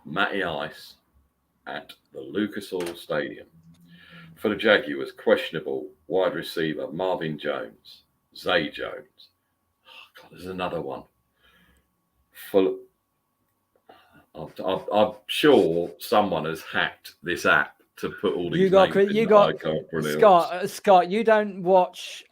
Matty Ice, at the Lucas Oil Stadium. For the Jaguars, questionable wide receiver Marvin Jones, Zay Jones. Oh, God, there's another one. I'm sure someone has hacked this app to put all these names in I can't pronounce. Scott, you don't watch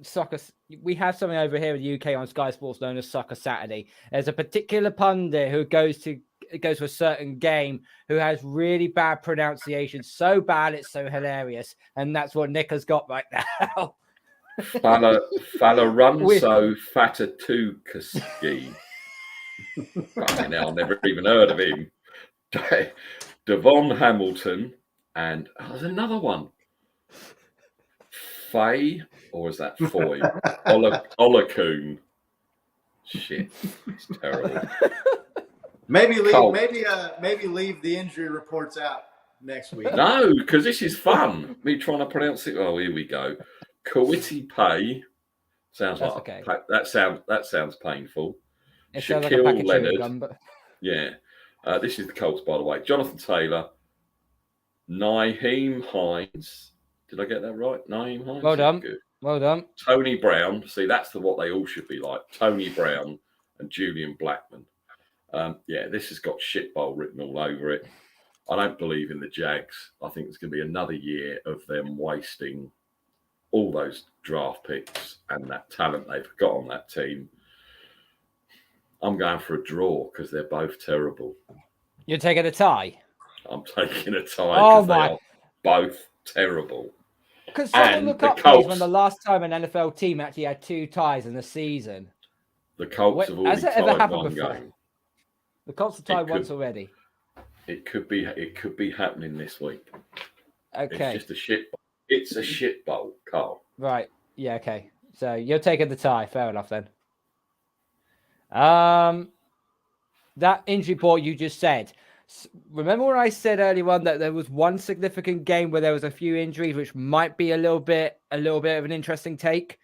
soccer. We have something over here in the UK on Sky Sports known as Soccer Saturday. There's a particular pundit who goes to a certain game who has really bad pronunciation, so bad it's so hilarious, and that's what Nick has got right now. Fala Runso Fatatukaski. Fucking hell, I've never even heard of him. Devon Hamilton, and there's another one. Faye, or is that Foy? Olacoon. Shit, it's terrible. Maybe leave the injury reports out next week. No, because this is fun. Me trying to pronounce it. Oh, here we go. Kawiti Pay sounds That's like okay. that sounds painful. It sounds like a package Leonard. gun, but... Yeah, this is the Colts, by the way. Jonathan Taylor, Nyheim Hines. Did I get that right? Nyheim Hines. Well done. Good. Well done. Tony Brown. See, that's what they all should be like. Tony Brown and Julian Blackman. Yeah, this has got shitbowl written all over it. I don't believe in the Jags. I think it's going to be another year of them wasting all those draft picks and that talent they've got on that team. I'm going for a draw because they're both terrible. You're taking a tie? I'm taking a tie because they are both terrible. Because someone look up, please, when the last time an NFL team actually had 2 ties in a season. The Colts have already tied one game. The Colts have tied once already. It could be happening this week. Okay. It's just a shit. It's a shit bowl, Carl. Right. Yeah. Okay. So you're taking the tie. Fair enough then. That injury report you just said. Remember when I said earlier on that there was one significant game where there was a few injuries, which might be a little bit of an interesting take.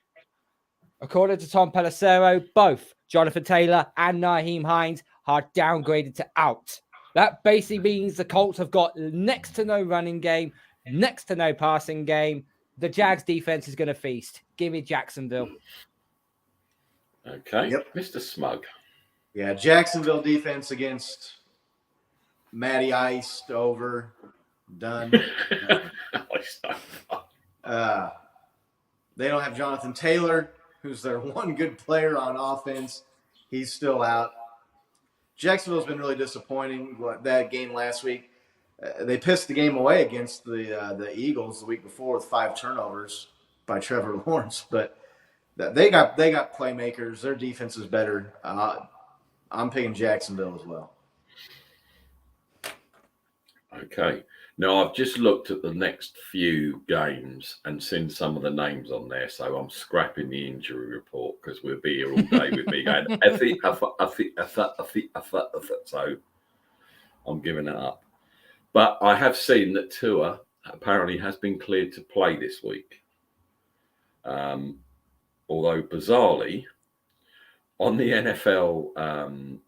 According to Tom Pelissero, both Jonathan Taylor and Nyheim Hines are downgraded to out. That basically means the Colts have got next to no running game, next to no passing game. The Jags defense is going to feast. Give me Jacksonville. Okay. Yep. Mr. Smug. Yeah, Jacksonville defense against Matty Ice over. Done. They don't have Jonathan Taylor, who's their one good player on offense. He's still out. Jacksonville's been really disappointing. That game last week, they pissed the game away against the Eagles the week before with 5 turnovers by Trevor Lawrence. But they got playmakers. Their defense is better. I'm picking Jacksonville as well. Okay. Now, I've just looked at the next few games and seen some of the names on there, so I'm scrapping the injury report because we'll be here all day with me going, so I'm giving it up. But I have seen that Tua apparently has been cleared to play this week. Although, bizarrely, on the NFL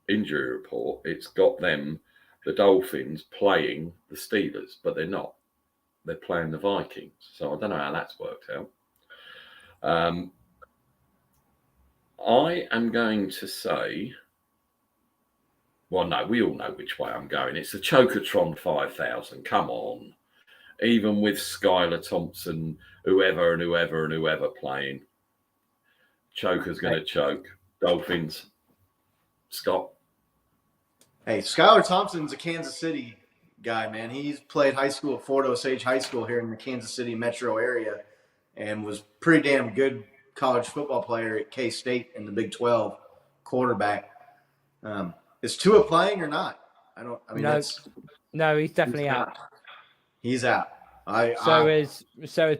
injury report, it's got them, the Dolphins, playing the Steelers, but they're not. They're playing the Vikings. So I don't know how that's worked out. I am going to say, well, no, we all know which way I'm going. It's the Chocotron 5000. Come on. Even with Skylar Thompson, whoever playing, Choker's going to choke. Dolphins. Scott? Hey, Skylar Thompson's a Kansas City guy, man. He's played high school at Fort Osage High School here in the Kansas City metro area and was pretty damn good college football player at K-State in the Big 12. quarterback. Is Tua playing or not? No, he's definitely out. He's out. So is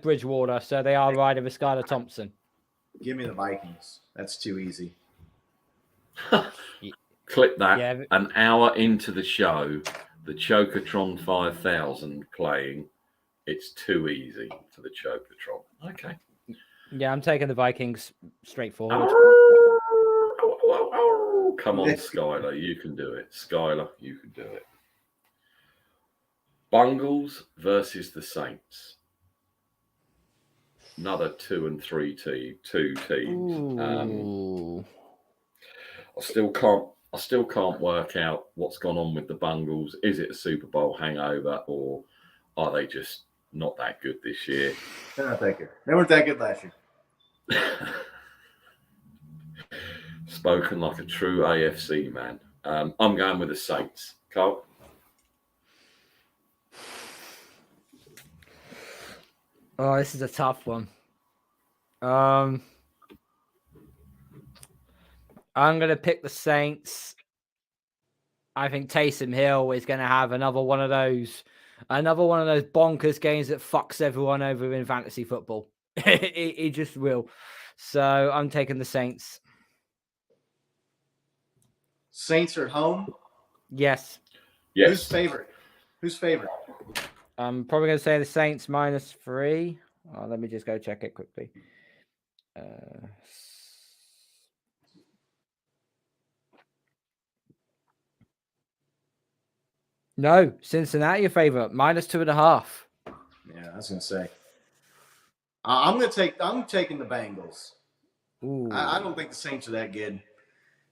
Bridgewater. So they are riding with Skylar Thompson. Give me the Vikings. That's too easy. Clip that. Yeah. An hour into the show, the Chocotron 5000 playing. It's too easy for the Chocotron. Okay. Yeah, I'm taking the Vikings straightforward. Come on, Skylar. You can do it. Skylar, you can do it. Bungles versus the Saints. Another 2 and 3 two teams. I still can't work out what's gone on with the Bungles. Is it a Super Bowl hangover, or are they just not that good this year? They're not that good. They weren't that good last year. Spoken like a true AFC man. I'm going with the Saints. Carl? Oh, this is a tough one. I'm going to pick the Saints. I think Taysom Hill is going to have another one of those bonkers games that fucks everyone over in fantasy football. He just will. So I'm taking the Saints. Saints are at home? Yes. Who's favorite? I'm probably going to say the Saints -3. Oh, let me just go check it quickly. No, Cincinnati a favorite, -2.5. Yeah, I was going to say. I'm taking the Bengals. I don't think the Saints are that good.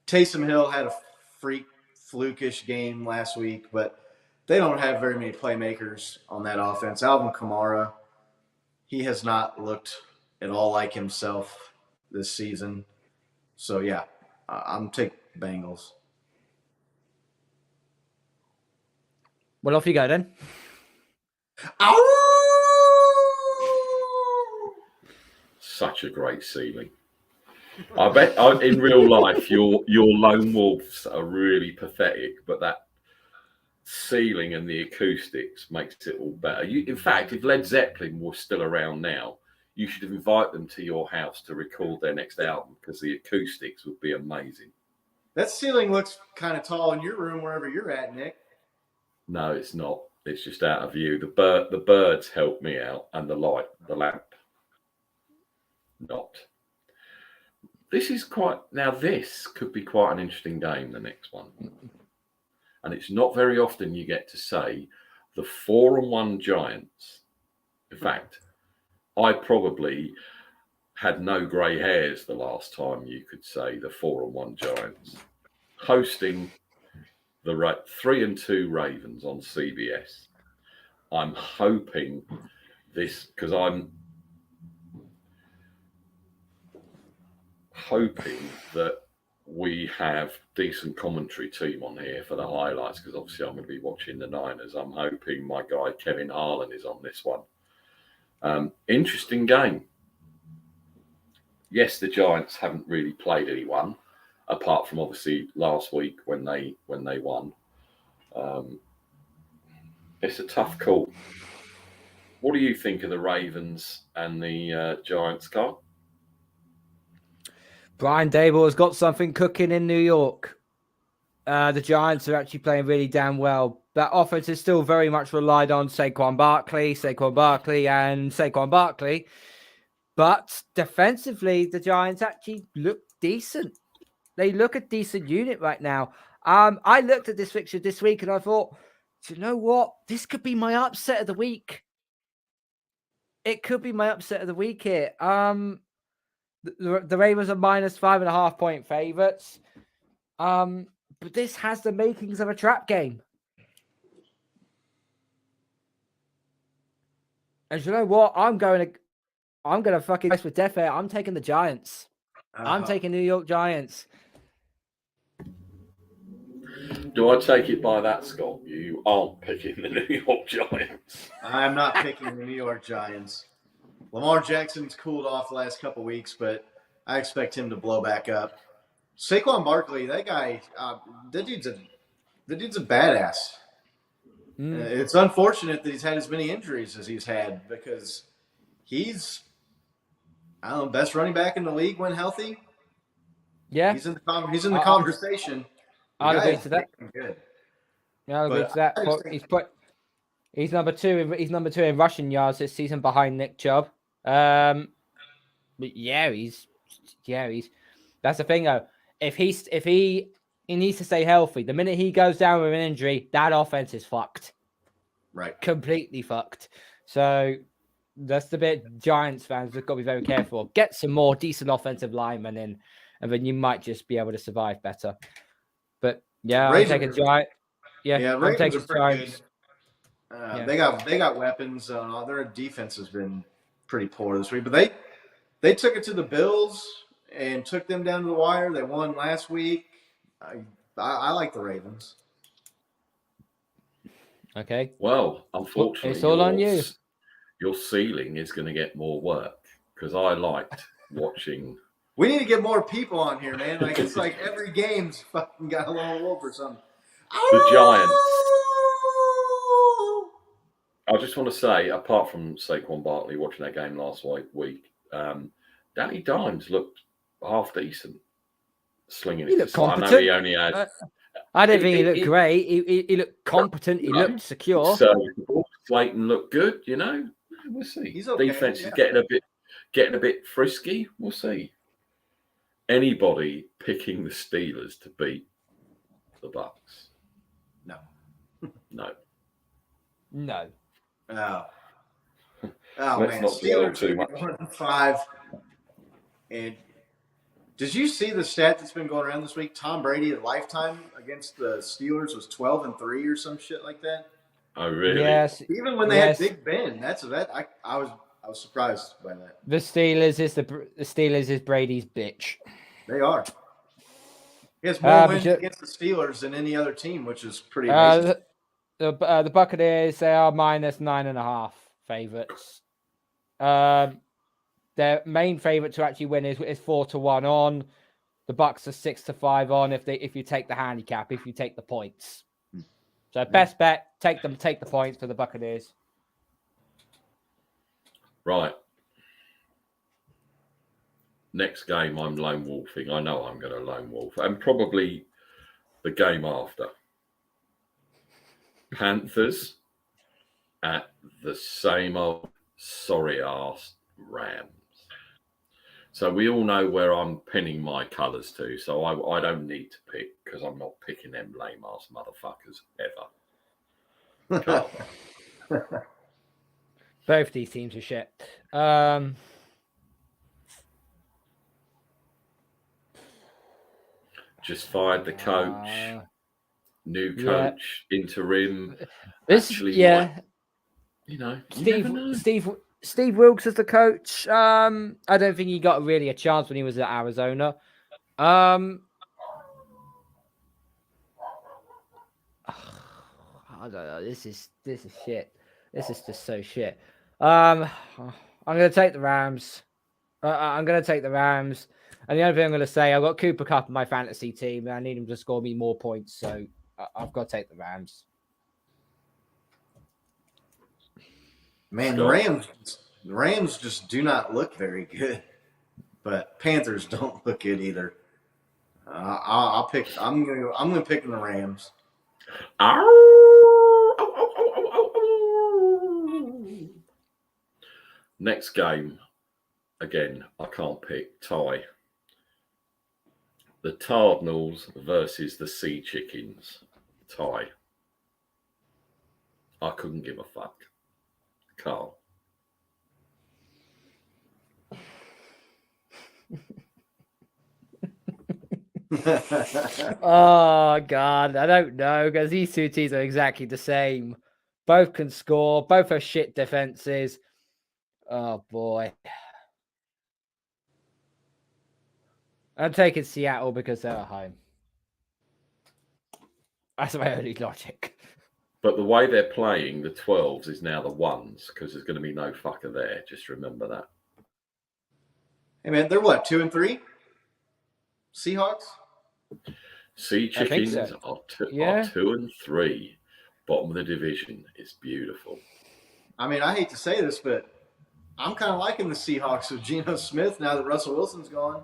Taysom Hill had a flukish game last week, but they don't have very many playmakers on that offense. Alvin Kamara, he has not looked at all like himself this season. So, yeah, I'm taking Bengals. Well, off you go then. Such a great ceiling. I bet in real life your lone wolves are really pathetic, but that ceiling and the acoustics makes it all better. In fact, if Led Zeppelin were still around now, you should invite them to your house to record their next album, because the acoustics would be amazing. That ceiling looks kind of tall in your room wherever you're at, Nick. No, it's not. It's just out of view. The birds help me out, and the lamp. Not. This could be quite an interesting game, the next one. And it's not very often you get to say the 4-1 Giants. In fact, I probably had no grey hairs the last time you could say the 4-1 Giants hosting the 3-2 Ravens on CBS. I'm hoping this, because I'm hoping that we have decent commentary team on here for the highlights, because obviously I'm going to be watching the Niners. I'm hoping my guy Kevin Harlan is on this one. Interesting game. Yes, the Giants haven't really played anyone, apart from obviously last week when they won. It's a tough call. What do you think of the Ravens and the Giants, Carl? Brian Daboll has got something cooking in New York. The Giants are actually playing really damn well. That offense is still very much relied on Saquon Barkley. But defensively, the Giants actually look decent. They look a decent unit right now. I looked at this fixture this week and I thought, do you know what? This could be my upset of the week. It could be my upset of the week here. The Ravens are -5.5 point favorites. But this has the makings of a trap game. And you know what? I'm going to fucking mess with death air. I'm taking the Giants. I'm taking New York Giants. Do I take it by that, Scott? You aren't picking the New York Giants. I'm not picking the New York Giants. Lamar Jackson's cooled off the last couple of weeks, but I expect him to blow back up. Saquon Barkley, that guy, that dude's a badass. It's unfortunate that he's had as many injuries as he's had because he's, I don't know, best running back in the league when healthy. Yeah, he's in the conversation. I'll agree to that. Good. Yeah, I'll agree to that. He's number two. He's number 2 in rushing yards this season behind Nick Chubb. But yeah, he's that's the thing though. If he needs to stay healthy, the minute he goes down with an injury, that offense is fucked. Right. Completely fucked. So that's the bit Giants fans have got to be very careful. Get some more decent offensive linemen in, and then you might just be able to survive better. But yeah, I'm taking Giants. Yeah, I'm taking Giants. They got weapons. Their defense has been pretty poor this week, but they took it to the Bills and took them down to the wire. They won last week. I like the Ravens. Okay. Well, unfortunately, it's all on you. Your ceiling is going to get more work because I liked watching. We need to get more people on here, man. Like it's like every game's fucking got a lone wolf or something. The Giants. I just want to say, apart from Saquon Barkley watching that game last week, Danny Dimes looked half decent, slinging it. He looked competent. I know he only had. I don't think he looked great. He looked competent. He looked secure. Slayton looked good. You know, we'll see. He's okay, Defense is getting a bit frisky. We'll see. Anybody picking the Steelers to beat the Bucks? No. Oh. Let's Man, not dwell Steelers too much. 1-5. And did you see the stat that's been going around this week? Tom Brady at lifetime against the Steelers was 12-3 or some shit like that. Oh, really? Yes. Even when they had Big Ben, I was surprised by that. The Steelers is Brady's bitch. They are. He has more wins against the Steelers than any other team, which is pretty amazing. The Buccaneers, they are -9.5 favorites. Their main favorite to actually win is 4-1 on. The Bucks are 6-5 on if you take the handicap, if you take the points. So best bet, take the points for the Buccaneers. Right. Next game, I'm lone wolfing. I know I'm going to lone wolf, and probably the game after. Panthers at the same old sorry ass Rams. So we all know where I'm pinning my colours to. So I don't need to pick because I'm not picking them lame ass motherfuckers ever. Both these teams are shit. Just fired the coach. New coach, interim. Steve Wilkes is the coach. I don't think he got really a chance when he was at Arizona. I don't know. This is shit. This is just so shit. I'm gonna take the Rams. I'm gonna take the Rams. And the only thing I'm gonna say, I've got Cooper Kupp in my fantasy team, and I need him to score me more points. So I've got to take the Rams. Man, the Rams just do not look very good, but Panthers don't look good either. I'm gonna pick the Rams. Next game, again, I can't pick. Tie. The Cardinals versus the Sea Chickens. Tie. I couldn't give a fuck. Carl. Oh God, I don't know because these two teams are exactly the same. Both can score. Both have shit defenses. Oh boy. I'm taking Seattle because they're at home. That's my only logic. But the way they're playing, the 12s is now the 1s because there's going to be no fucker there. Just remember that. Hey, man, they're what, 2-3? Seahawks? Sea I think chickens so. are Yeah. 2 and 3, bottom of the division. It's beautiful. I mean, I hate to say this, but I'm kind of liking the Seahawks with Geno Smith now that Russell Wilson's gone.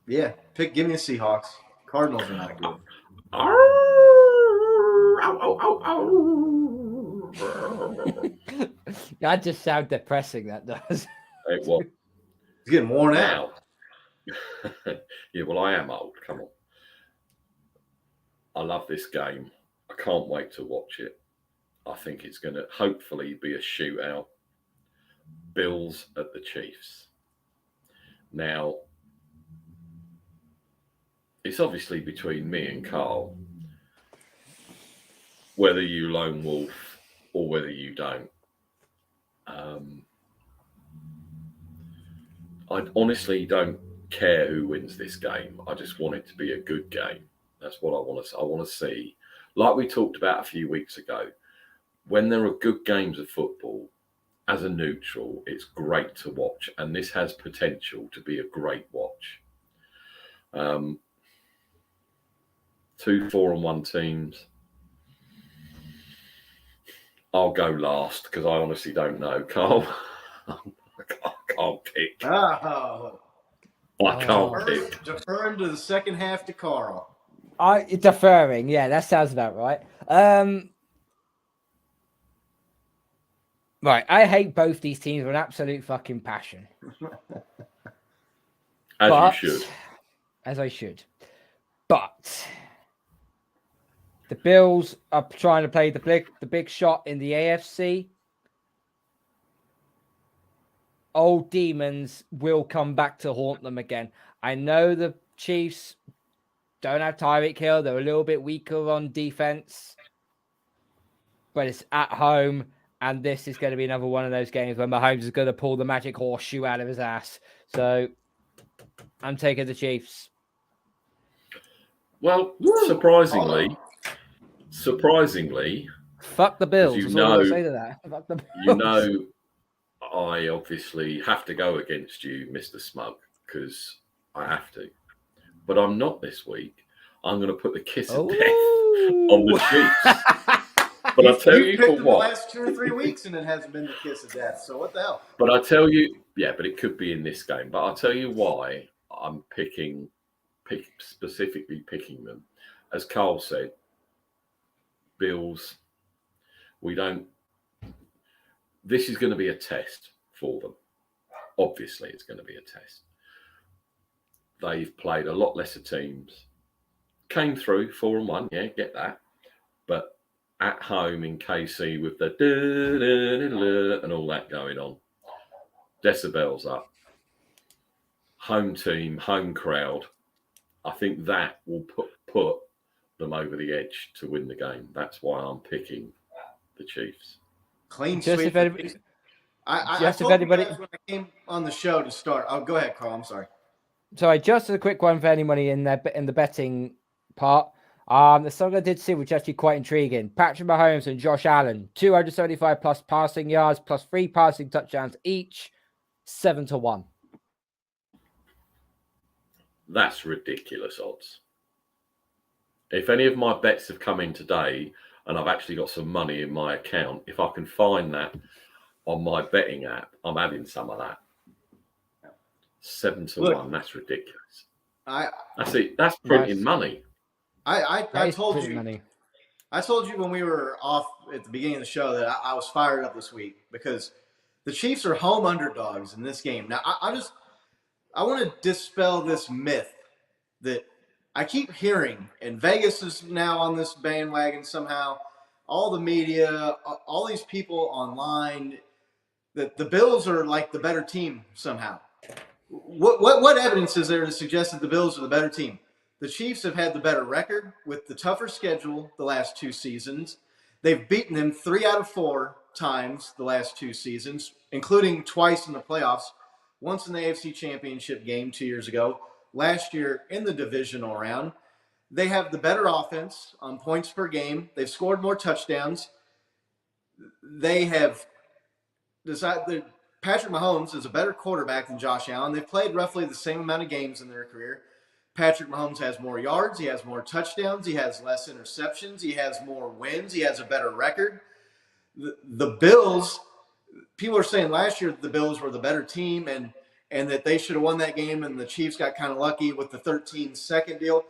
Yeah, give me the Seahawks. Cardinals are not good. That just sounds depressing. That does. It was. It's getting worn Now, out. yeah, well, I am old. Come on. I love this game. I can't wait to watch it. I think it's going to hopefully be a shootout. Bills at the Chiefs. Now, it's obviously between me and Carl, whether you lone wolf or whether you don't. I honestly don't care who wins this game. I just want it to be a good game. That's what I want to. I want to see, like we talked about a few weeks ago, when there are good games of football. As a neutral, it's great to watch, and this has potential to be a great watch. 2 4-1 teams. I'll go last because I honestly don't know, Carl. I can't pick. I can't pick. Deferring to the second half to Carl. Deferring. Yeah, that sounds about right. Right, I hate both these teams with an absolute fucking passion. You should. As I should. But the Bills are trying to play the big shot in the AFC. Old demons will come back to haunt them again. I know the Chiefs don't have Tyreek Hill. They're a little bit weaker on defense. But it's at home. And this is going to be another one of those games where Mahomes is going to pull the magic horseshoe out of his ass. So I'm taking the Chiefs. Well, surprisingly, fuck the Bills. You That's know, all I'm going to say to that. Fuck the Bills. You know, I obviously have to go against you, Mr. Smug, because I have to. But I'm not this week. I'm going to put the kiss of death on the Chiefs. But I tell you for what, the last 2 or 3 weeks, and it hasn't been the kiss of death. So what the hell? But I tell you, yeah, but it could be in this game. But I'll tell you why I'm specifically picking them. As Carl said, Bills. This is going to be a test for them. Obviously, it's going to be a test. They've played a lot lesser teams. Came through 4-1, yeah, get that. But at home in KC with the and all that going on. Decibels up. Home team, home crowd. I think that will put them over the edge to win the game. That's why I'm picking the Chiefs. Clean just sweep. If anybody, I told you guys when I came on the show to start. Oh, go ahead, Carl. I'm sorry. Sorry, just a quick one for anybody in the betting part. The song I did see, which is actually quite intriguing. Patrick Mahomes and Josh Allen, 275 plus passing yards, plus 3 passing touchdowns each, 7-1. That's ridiculous odds. If any of my bets have come in today and I've actually got some money in my account, if I can find that on my betting app, I'm adding some of that. 7-1, that's ridiculous. That's it. That's printing money. I told you. I told you when we were off at the beginning of the show that I was fired up this week because the Chiefs are home underdogs in this game. Now, I want to dispel this myth that I keep hearing, and Vegas is now on this bandwagon somehow. All the media, all these people online, that the Bills are like the better team somehow. What evidence is there to suggest that the Bills are the better team? The Chiefs have had the better record with the tougher schedule the last 2 seasons. They've beaten them 3 out of 4 times the last 2 seasons, including twice in the playoffs, once in the AFC Championship game 2 years ago, last year in the divisional round. They have the better offense on points per game. They've scored more touchdowns. They have decided that Patrick Mahomes is a better quarterback than Josh Allen. They've played roughly the same amount of games in their career. Patrick Mahomes has more yards. He has more touchdowns. He has less interceptions. He has more wins. He has a better record. The Bills, people are saying last year the Bills were the better team and that they should have won that game, and the Chiefs got kind of lucky with the 13-second deal.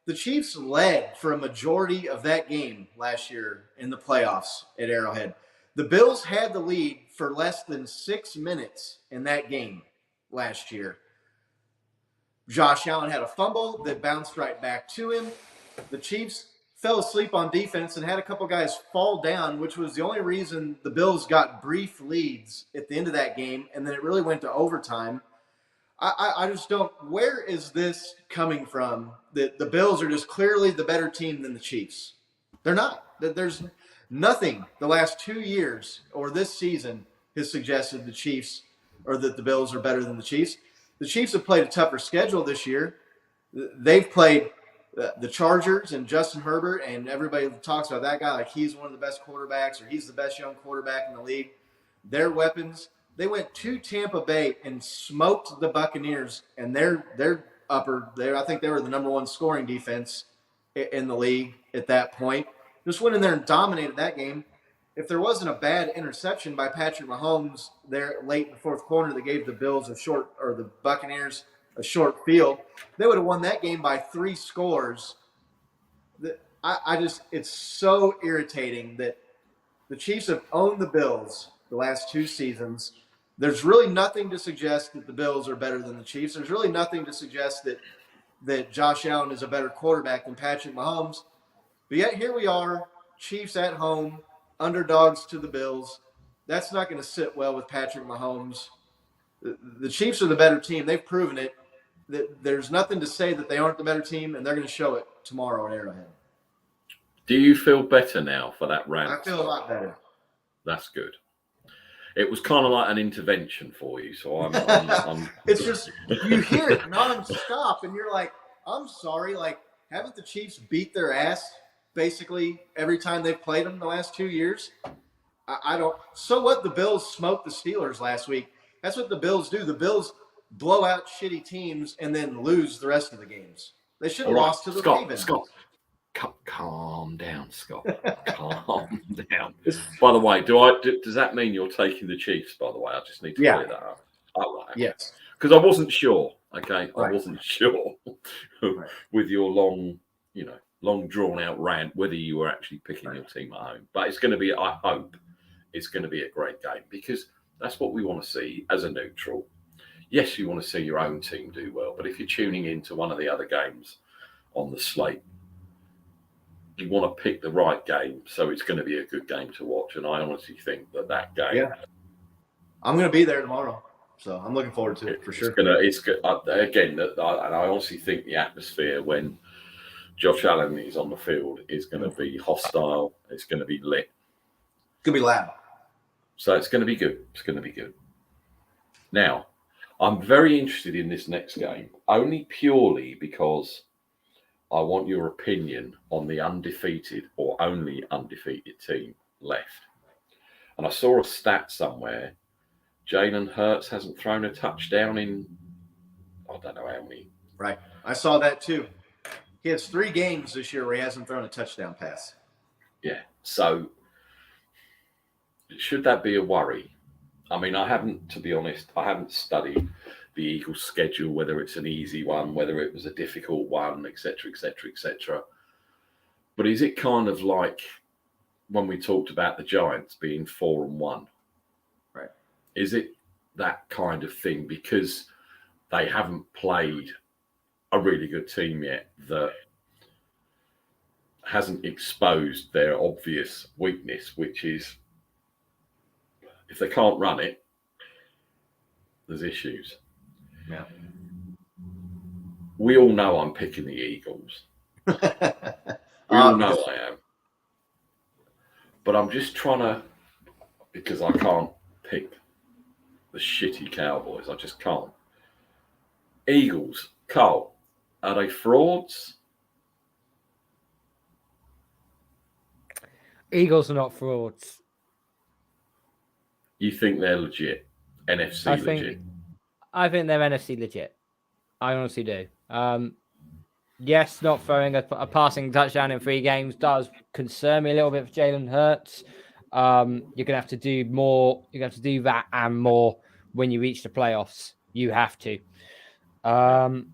The Chiefs led for a majority of that game last year in the playoffs at Arrowhead. The Bills had the lead for less than 6 minutes in that game last year. Josh Allen had a fumble that bounced right back to him. The Chiefs fell asleep on defense and had a couple guys fall down, which was the only reason the Bills got brief leads at the end of that game, and then it really went to overtime. I just don't – where is this coming from that the Bills are just clearly the better team than the Chiefs? They're not. There's nothing the last 2 years or this season has suggested the Chiefs or that the Bills are better than the Chiefs. The Chiefs have played a tougher schedule this year. They've played the Chargers and Justin Herbert, and everybody talks about that guy like he's one of the best quarterbacks or he's the best young quarterback in the league. Their weapons – they went to Tampa Bay and smoked the Buccaneers, and they're I think they were the number one scoring defense in the league at that point. Just went in there and dominated that game. If there wasn't a bad interception by Patrick Mahomes there late in the fourth quarter that gave the the Buccaneers a short field, they would have won that game by 3 scores. It's so irritating that the Chiefs have owned the Bills the last 2 seasons. There's really nothing to suggest that the Bills are better than the Chiefs. There's really nothing to suggest that Josh Allen is a better quarterback than Patrick Mahomes. But yet here we are, Chiefs at home, underdogs to the Bills. That's not going to sit well with Patrick Mahomes. The Chiefs are the better team. They've proven it. There's nothing to say that they aren't the better team, and they're going to show it tomorrow at Arrowhead. Do you feel better now for that rant? I feel a lot better. That's good. It was kind of like an intervention for you, so I'm It's just you hear it nonstop, and you're like, I'm sorry, like haven't the Chiefs beat their ass basically every time they've played them the last 2 years? I don't. So what? The Bills smoked the Steelers last week. That's what the Bills do. The Bills blow out shitty teams and then lose the rest of the games. They should have lost to the Ravens. Scott, calm down, Scott. Calm down. By the way, does that mean you're taking the Chiefs? By the way, I just need to clear that up. Oh, right. Yes, because I wasn't sure. Okay, right. I wasn't sure with your long drawn out rant whether you were actually picking your team at home. But it's going to be. I hope it's going to be a great game because that's what we want to see as a neutral. Yes, you want to see your own team do well, but if you're tuning into one of the other games on the slate, you want to pick the right game, so it's going to be a good game to watch. And I honestly think that game. Yeah, I'm going to be there tomorrow, so I'm looking forward to it for sure. It's good. Again, and I honestly think the atmosphere when Josh Allen is on the field is going to be hostile. It's going to be lit. It's going to be loud. So it's going to be good. It's going to be good. Now, I'm very interested in this next game, only purely because I want your opinion on the undefeated or only undefeated team left. And I saw a stat somewhere. Jalen Hurts hasn't thrown a touchdown in, I don't know how many. Right. I saw that too. He has 3 games this year where he hasn't thrown a touchdown pass. Yeah. So should that be a worry? I mean, to be honest, I haven't studied the Eagles' schedule, whether it's an easy one, whether it was a difficult one, etc., etc., etc. But is it kind of like when we talked about the Giants being 4-1? Right. Is it that kind of thing because they haven't played a really good team yet that hasn't exposed their obvious weakness, which is if they can't run it, there's issues. Yeah. We all know I'm picking the Eagles. We all know I am. But I'm just trying to, because I can't pick the shitty Cowboys. I just can't. Eagles, Carl, are they frauds? Eagles are not frauds. You think they're legit? NFC legit? I think they're NFC legit. I honestly do. Yes, not throwing a passing touchdown in 3 games does concern me a little bit for Jalen Hurts. You're gonna have to do more. You're gonna have to do that and more when you reach the playoffs. You have to. The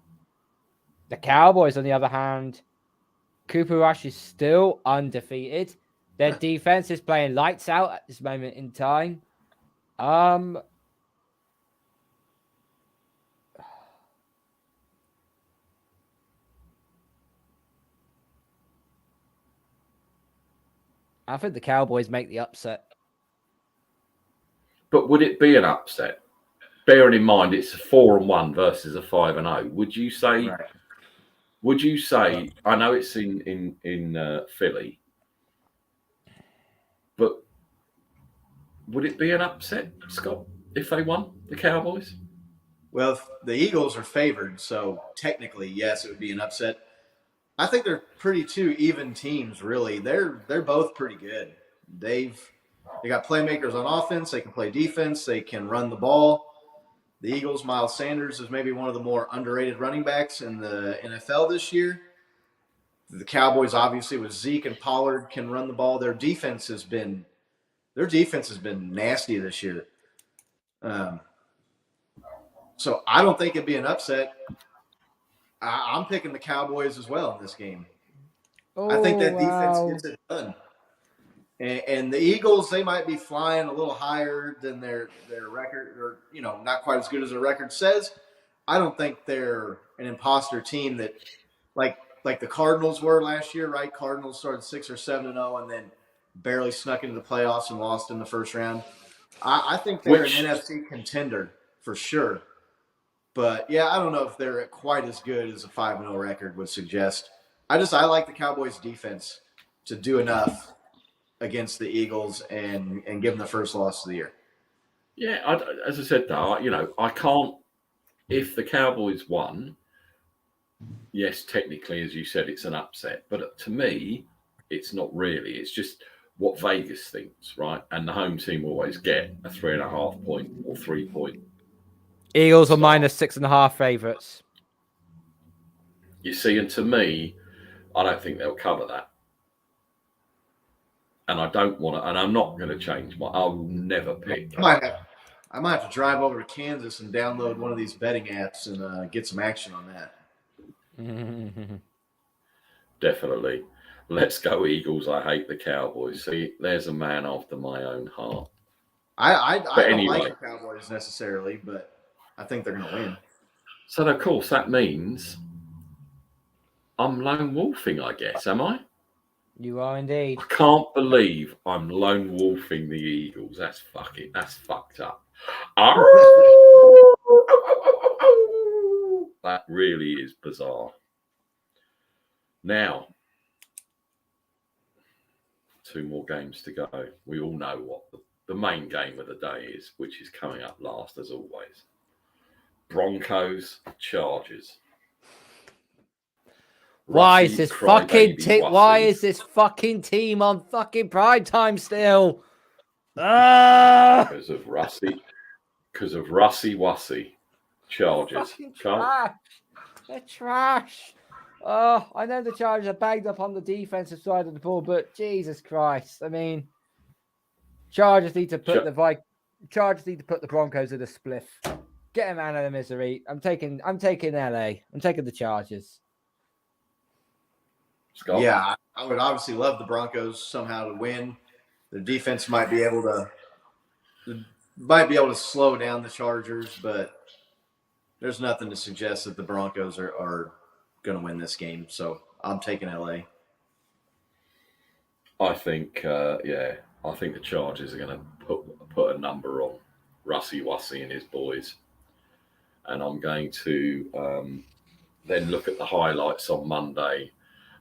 Cowboys, on the other hand, Cooper Rush is still undefeated. Their defense is playing lights out at this moment in time. I think the Cowboys make the upset. But would it be an upset? Bearing in mind it's a 4-1 versus a 5-0. Would you say? Right. Would you say? I know it's in Philly, but would it be an upset, Scott, if they won, the Cowboys? Well, the Eagles are favored, so technically, yes, it would be an upset. I think they're pretty two even teams, really. They're both pretty good. They got playmakers on offense. They can play defense. They can run the ball. The Eagles, Miles Sanders is maybe one of the more underrated running backs in the NFL this year. The Cowboys, obviously, with Zeke and Pollard, can run the ball. Their defense has been nasty this year. So I don't think it'd be an upset. I'm picking the Cowboys as well in this game. I think that defense gets it done. And the Eagles, they might be flying a little higher than their record, or not quite as good as their record says. I don't think they're an imposter team that, like the Cardinals were last year, right? Cardinals started 6 or 7-0 and then barely snuck into the playoffs and lost in the first round. I think they're an NFC contender for sure. But, yeah, I don't know if they're quite as good as a 5-0 record would suggest. I like the Cowboys' defense to do enough against the Eagles and give them the first loss of the year. Yeah, as I said, though, I can't – if the Cowboys won, yes, technically, as you said, it's an upset. But to me, it's not really. It's just what Vegas thinks, right? And the home team always get a 3.5 point or 3 point. Eagles are -6.5 favourites. You see, and to me, I don't think they'll cover that. And I don't want to, and I'm not going to change I will never pick. I might have to drive over to Kansas and download one of these betting apps and get some action on that. Definitely. Let's go Eagles. I hate the Cowboys. See, there's a man after my own heart. I don't like the Cowboys necessarily, but I think they're going to win. So, of course, that means I'm lone wolfing, I guess, am I? You are indeed. I can't believe I'm lone wolfing the Eagles. That's fucked up. That really is bizarre. Now, 2 more games to go. We all know what the main game of the day is, which is coming up last as always. Broncos, Chargers. Why is this fucking team on fucking prime time still? Because of Russie Wussy. Chargers. Trash. They're trash. Oh, I know the Chargers are banged up on the defensive side of the ball, but Jesus Christ. I mean, Chargers need to put the Broncos in a spliff. Get them out of the misery. I'm taking LA. I'm taking the Chargers. Scott? Yeah, I would obviously love the Broncos somehow to win. The defense might be able to slow down the Chargers, but there's nothing to suggest that the Broncos are going to win this game. So I'm taking LA. I think the Chargers are going to put a number on Russie Wussy and his boys, and I'm going to then look at the highlights on Monday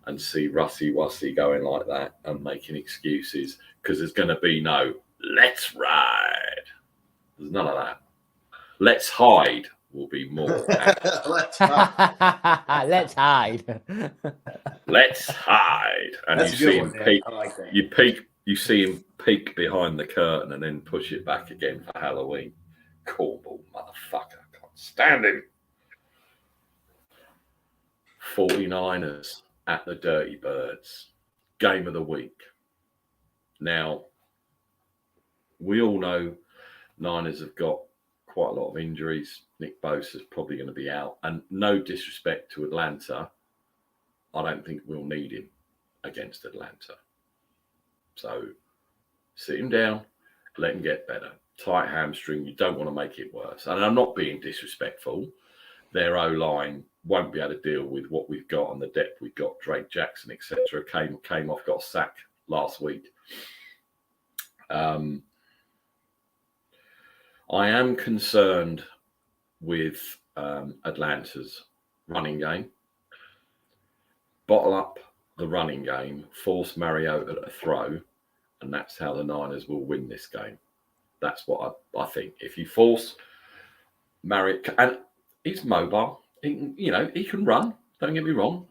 and see Russie Wussy going like that and making excuses, because there's going to be no "let's ride." There's none of that. "Let's hide" will be more. Let's hide. Let's hide. Let's hide. And That's you see one, him peek. I like that. You see him peek behind the curtain and then push it back again for Halloween. Cornball motherfucker. Can't stand him. 49ers at the Dirty Birds. Game of the week. Now, we all know Niners have got quite a lot of injuries. Nick Bosa's probably going to be out. And no disrespect to Atlanta, I don't think we'll need him against Atlanta. So sit him down, let him get better. Tight hamstring, you don't want to make it worse. And I'm not being disrespectful. Their O-line won't be able to deal with what we've got and the depth we've got. Drake Jackson, etc. Came off, got a sack last week. I am concerned with Atlanta's running game. Bottle up the running game, force Mariota to throw, and that's how the Niners will win this game. That's what I think. If you force Mariota, and he's mobile, he can run. Don't get me wrong.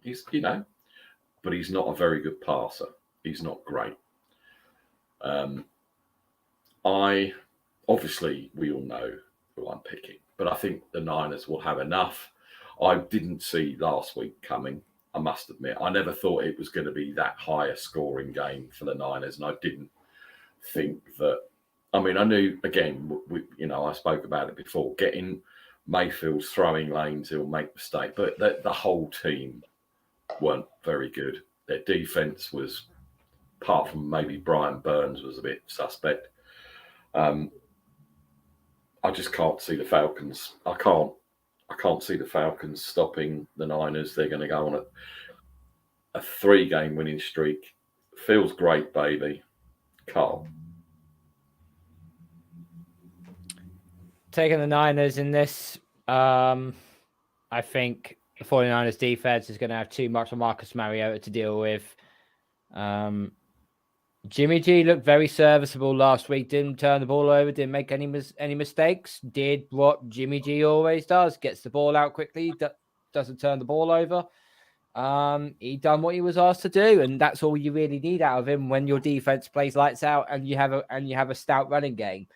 But he's not a very good passer. He's not great. Obviously, we all know who I'm picking, but I think the Niners will have enough. I didn't see last week coming, I must admit. I never thought it was going to be that high a scoring game for the Niners, and I didn't think that. I mean, I knew, again, I spoke about it before, getting Mayfield's throwing lanes, he'll make mistakes, but the whole team weren't very good. Their defense was, apart from maybe Brian Burns, was a bit suspect. I just can't see the Falcons. I can't see the Falcons stopping the Niners. They're going to go on a 3-game winning streak. Feels great, baby. Carl. Taking the Niners in this, I think the 49ers defense is going to have too much of Marcus Mariota to deal with. Jimmy G looked very serviceable last week. Didn't turn the ball over. Didn't make any mistakes. Did what Jimmy G always does. Gets the ball out quickly. Doesn't turn the ball over. He done what he was asked to do, and that's all you really need out of him when your defense plays lights out and you have a stout running game.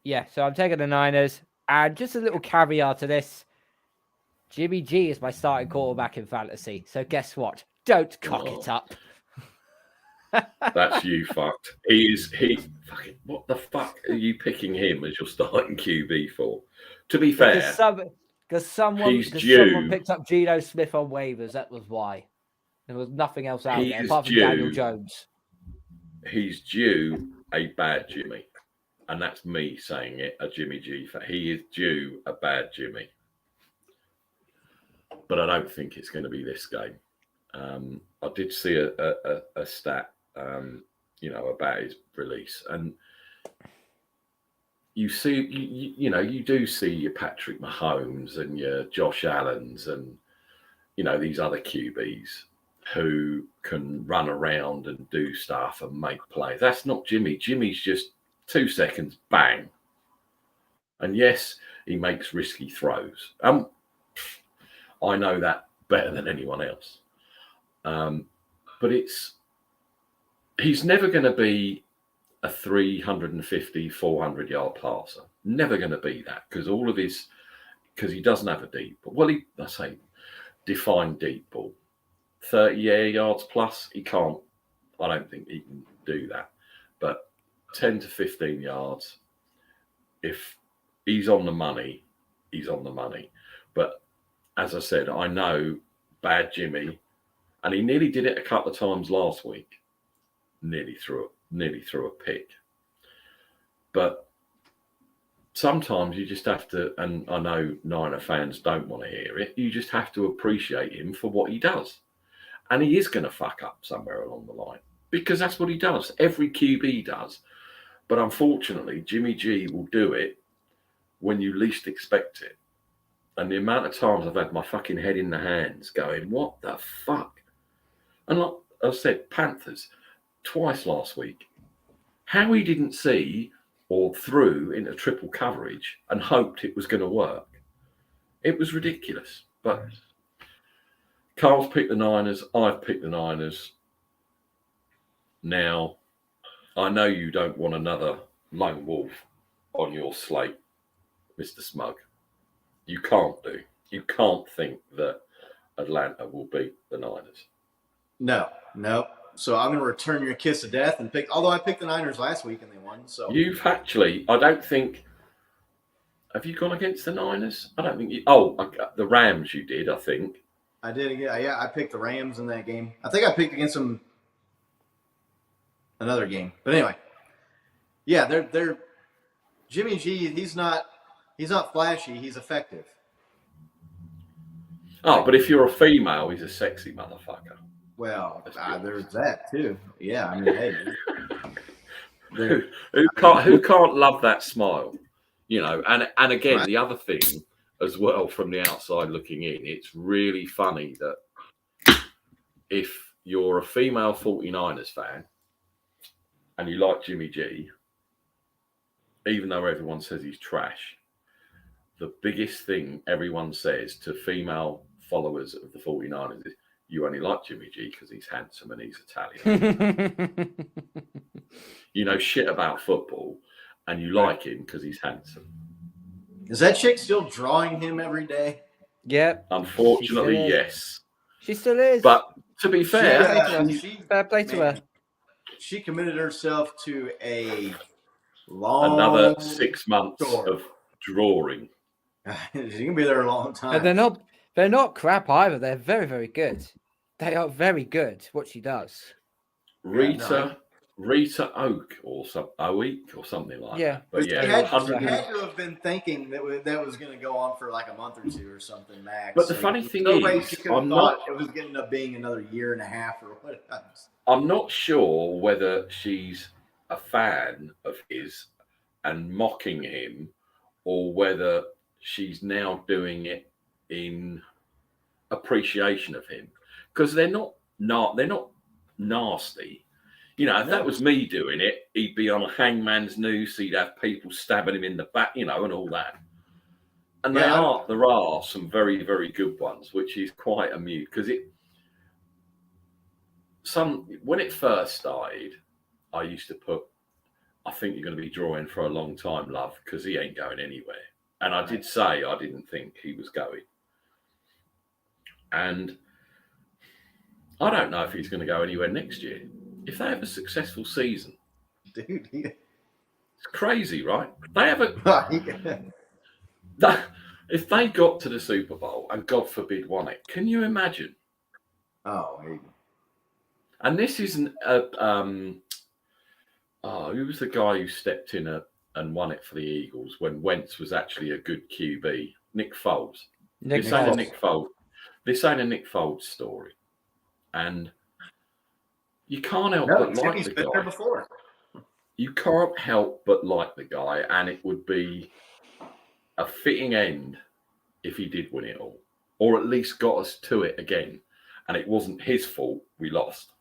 Yeah, so I'm taking the Niners. And just a little caveat to this. Jimmy G is my starting quarterback in fantasy. So guess what? Don't cock it up. That's you fucked. Fucking, what the fuck are you picking him as your starting QB for? To be fair, because someone picked up Geno Smith on waivers. That was why. There was nothing else out there apart from Daniel Jones. He's due a bad Jimmy. And that's me saying it, a Jimmy G. He is due a bad Jimmy. But I don't think it's going to be this game. I did see a stat, about his release. And you see, you do see your Patrick Mahomes and your Josh Allens and, these other QBs who can run around and do stuff and make plays. That's not Jimmy. Jimmy's just 2 seconds, bang. And yes, he makes risky throws. I know that better than anyone else. But he's never going to be a 350, 400-yard passer. Never going to be that because he doesn't have a deep ball. Well, I say define deep ball. 30 yards plus, he can't. I don't think he can do that. But 10 to 15 yards, if he's on the money, he's on the money. But as I said, I know bad Jimmy, and he nearly did it a couple of times last week. Nearly threw a pick. But sometimes you just have to, and I know Niner fans don't want to hear it, you just have to appreciate him for what he does. And he is going to fuck up somewhere along the line because that's what he does. Every QB does. But unfortunately, Jimmy G will do it when you least expect it. And the amount of times I've had my fucking head in the hands going, what the fuck? And like I said, Panthers, twice last week. How he didn't see or threw into triple coverage and hoped it was going to work. It was ridiculous. But Carl's picked the Niners. I've picked the Niners. Now, I know you don't want another lone wolf on your slate, Mr. Smug. You can't do. You can't think that Atlanta will beat the Niners. No. So I'm going to return your kiss of death and pick. Although I picked the Niners last week and they won. So You've actually, I don't think. Have you gone against the Niners? I don't think you. Oh, the Rams. You did, I think. I did again. Yeah, I picked the Rams in that game. I think I picked against them another game. But anyway, yeah, they're Jimmy G. He's not flashy. He's effective. Oh, but if you're a female, he's a sexy motherfucker. Well, there's that too. Yeah, I mean, hey, who can't love that smile? You know, and again, Right. the other thing as well from the outside looking in, it's really funny that if you're a female 49ers fan and you like Jimmy G, even though everyone says he's trash, the biggest thing everyone says to female followers of the 49ers is, you only like Jimmy G because he's handsome and he's Italian. You know shit about football and you like him because he's handsome. is that chick still drawing him every day? Yep. Unfortunately, She still is. yes. She still is. But to be fair, Fair play to her. She committed herself to a long another 6 months story. of drawing. She's gonna be there a long time. And they're not crap either. They're very, very good. They are very good. What she does. Rita Oak or something like Yeah. that. But She yeah, had 100 to have been thinking that was going to go on for like a month or two or something max. But the funny thing no way is, she could have thought it was going to end up being another year and a half or what. I'm not sure whether she's a fan of his and mocking him, or whether she's now doing it in appreciation of him, because they're not nasty. You know, if that was me doing it, he'd be on a hangman's noose. He'd have people stabbing him in the back, you know, and all that. And there are some very, very good ones, which is quite amused because when it first started, I used to put, I think you're going to be drawing for a long time, love, because he ain't going anywhere. And I did say I didn't think he was going. And I don't know if he's going to go anywhere next year. If they have a successful season, Dude, it's crazy, right? They have if they got to the Super Bowl and God forbid won it, can you imagine? oh, And this isn't who was the guy who stepped in and won it for the Eagles when Wentz was actually a good QB? Nick Foles. This ain't a Nick Foles story, and you can't help but like the guy. Before. You can't help but like the guy, and it would be a fitting end if he did win it all, or at least got us to it again, and it wasn't his fault we lost.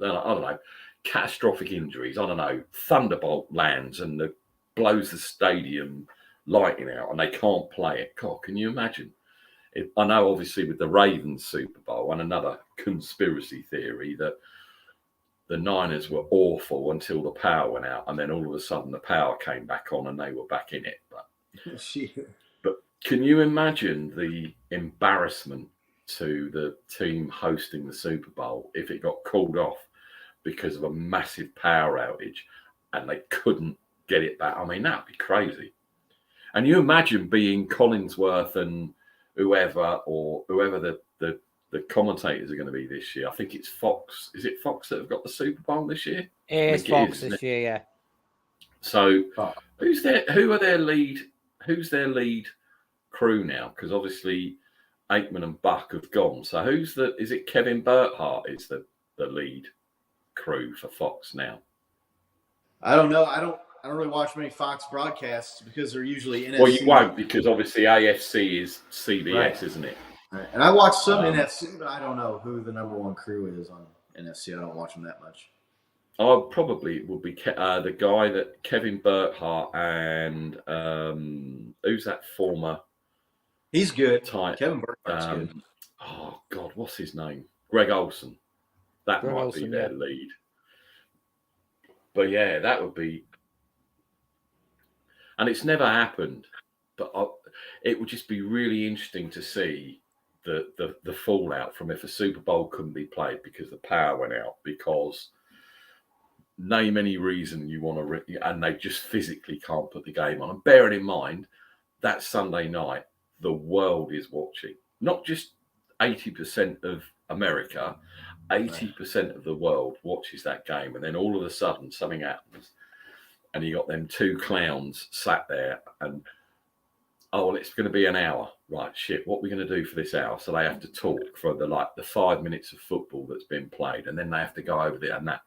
I don't know, catastrophic injuries. I don't know, thunderbolt lands and blows the stadium lighting out, and they can't play it. God, can you imagine? I know, obviously, with the Ravens Super Bowl and another conspiracy theory that the Niners were awful until the power went out, and then all of a sudden the power came back on and they were back in it. But can you imagine the embarrassment to the team hosting the Super Bowl if it got called off because of a massive power outage and they couldn't get it back? I mean, that'd be crazy. And you imagine being Collinsworth and whoever the commentators are going to be this year. I think it's Fox. Is it Fox that have got the Super Bowl this year? It's Fox this year, yeah. So who's their lead crew now? Because obviously Aikman and Buck have gone. So is it Kevin Burkhardt is the lead crew for Fox now? I don't know. I don't really watch many Fox broadcasts because they're usually NFC. Well, you won't, because obviously AFC is CBS, right, isn't it? Right. And I watch some NFC, but I don't know who the number one crew is on NFC. I don't watch them that much. Probably would be the guy that Kevin Burkhardt and who's that former? He's good. Type, Kevin Burkhardt's good. Oh God, what's his name? Greg Olson. That Greg might Olson, be their lead. But yeah, that would be. And it's never happened. But it would just be really interesting to see the fallout from if a Super Bowl couldn't be played because the power went out, because name any reason you want to, and they just physically can't put the game on. And bearing in mind that Sunday night, the world is watching, not just 80% of America, 80% of the world watches that game. And then all of a sudden something happens and you got them two clowns sat there and, oh, well, it's going to be an hour. Right, shit, what are we going to do for this hour? So they have to talk for the 5 minutes of football that's been played, and then they have to go over there and that.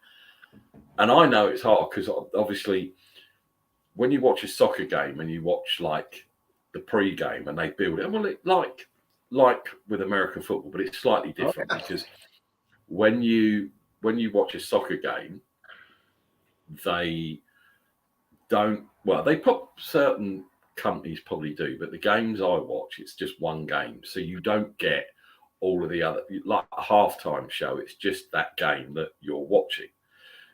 And I know it's hard because obviously when you watch a soccer game and you watch like the pre-game and they build it, well, it, like with American football, but it's slightly different because when you watch a soccer game, they don't, well, they put certain companies probably do, but the games I watch, it's just one game, so you don't get all of the other, like a halftime show. It's just that game that you're watching.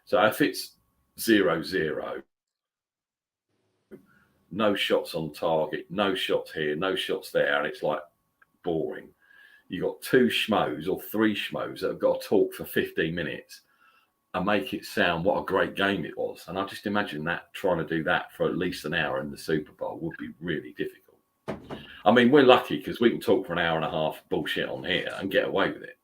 So if it's 0-0, no shots on target, no shots here, no shots there, and it's like boring. You got two schmoes or three schmoes that have got to talk for 15 minutes and make it sound what a great game it was. And I just imagine that trying to do that for at least an hour in the Super Bowl would be really difficult. I mean, we're lucky because we can talk for an hour and a half bullshit on here and get away with it.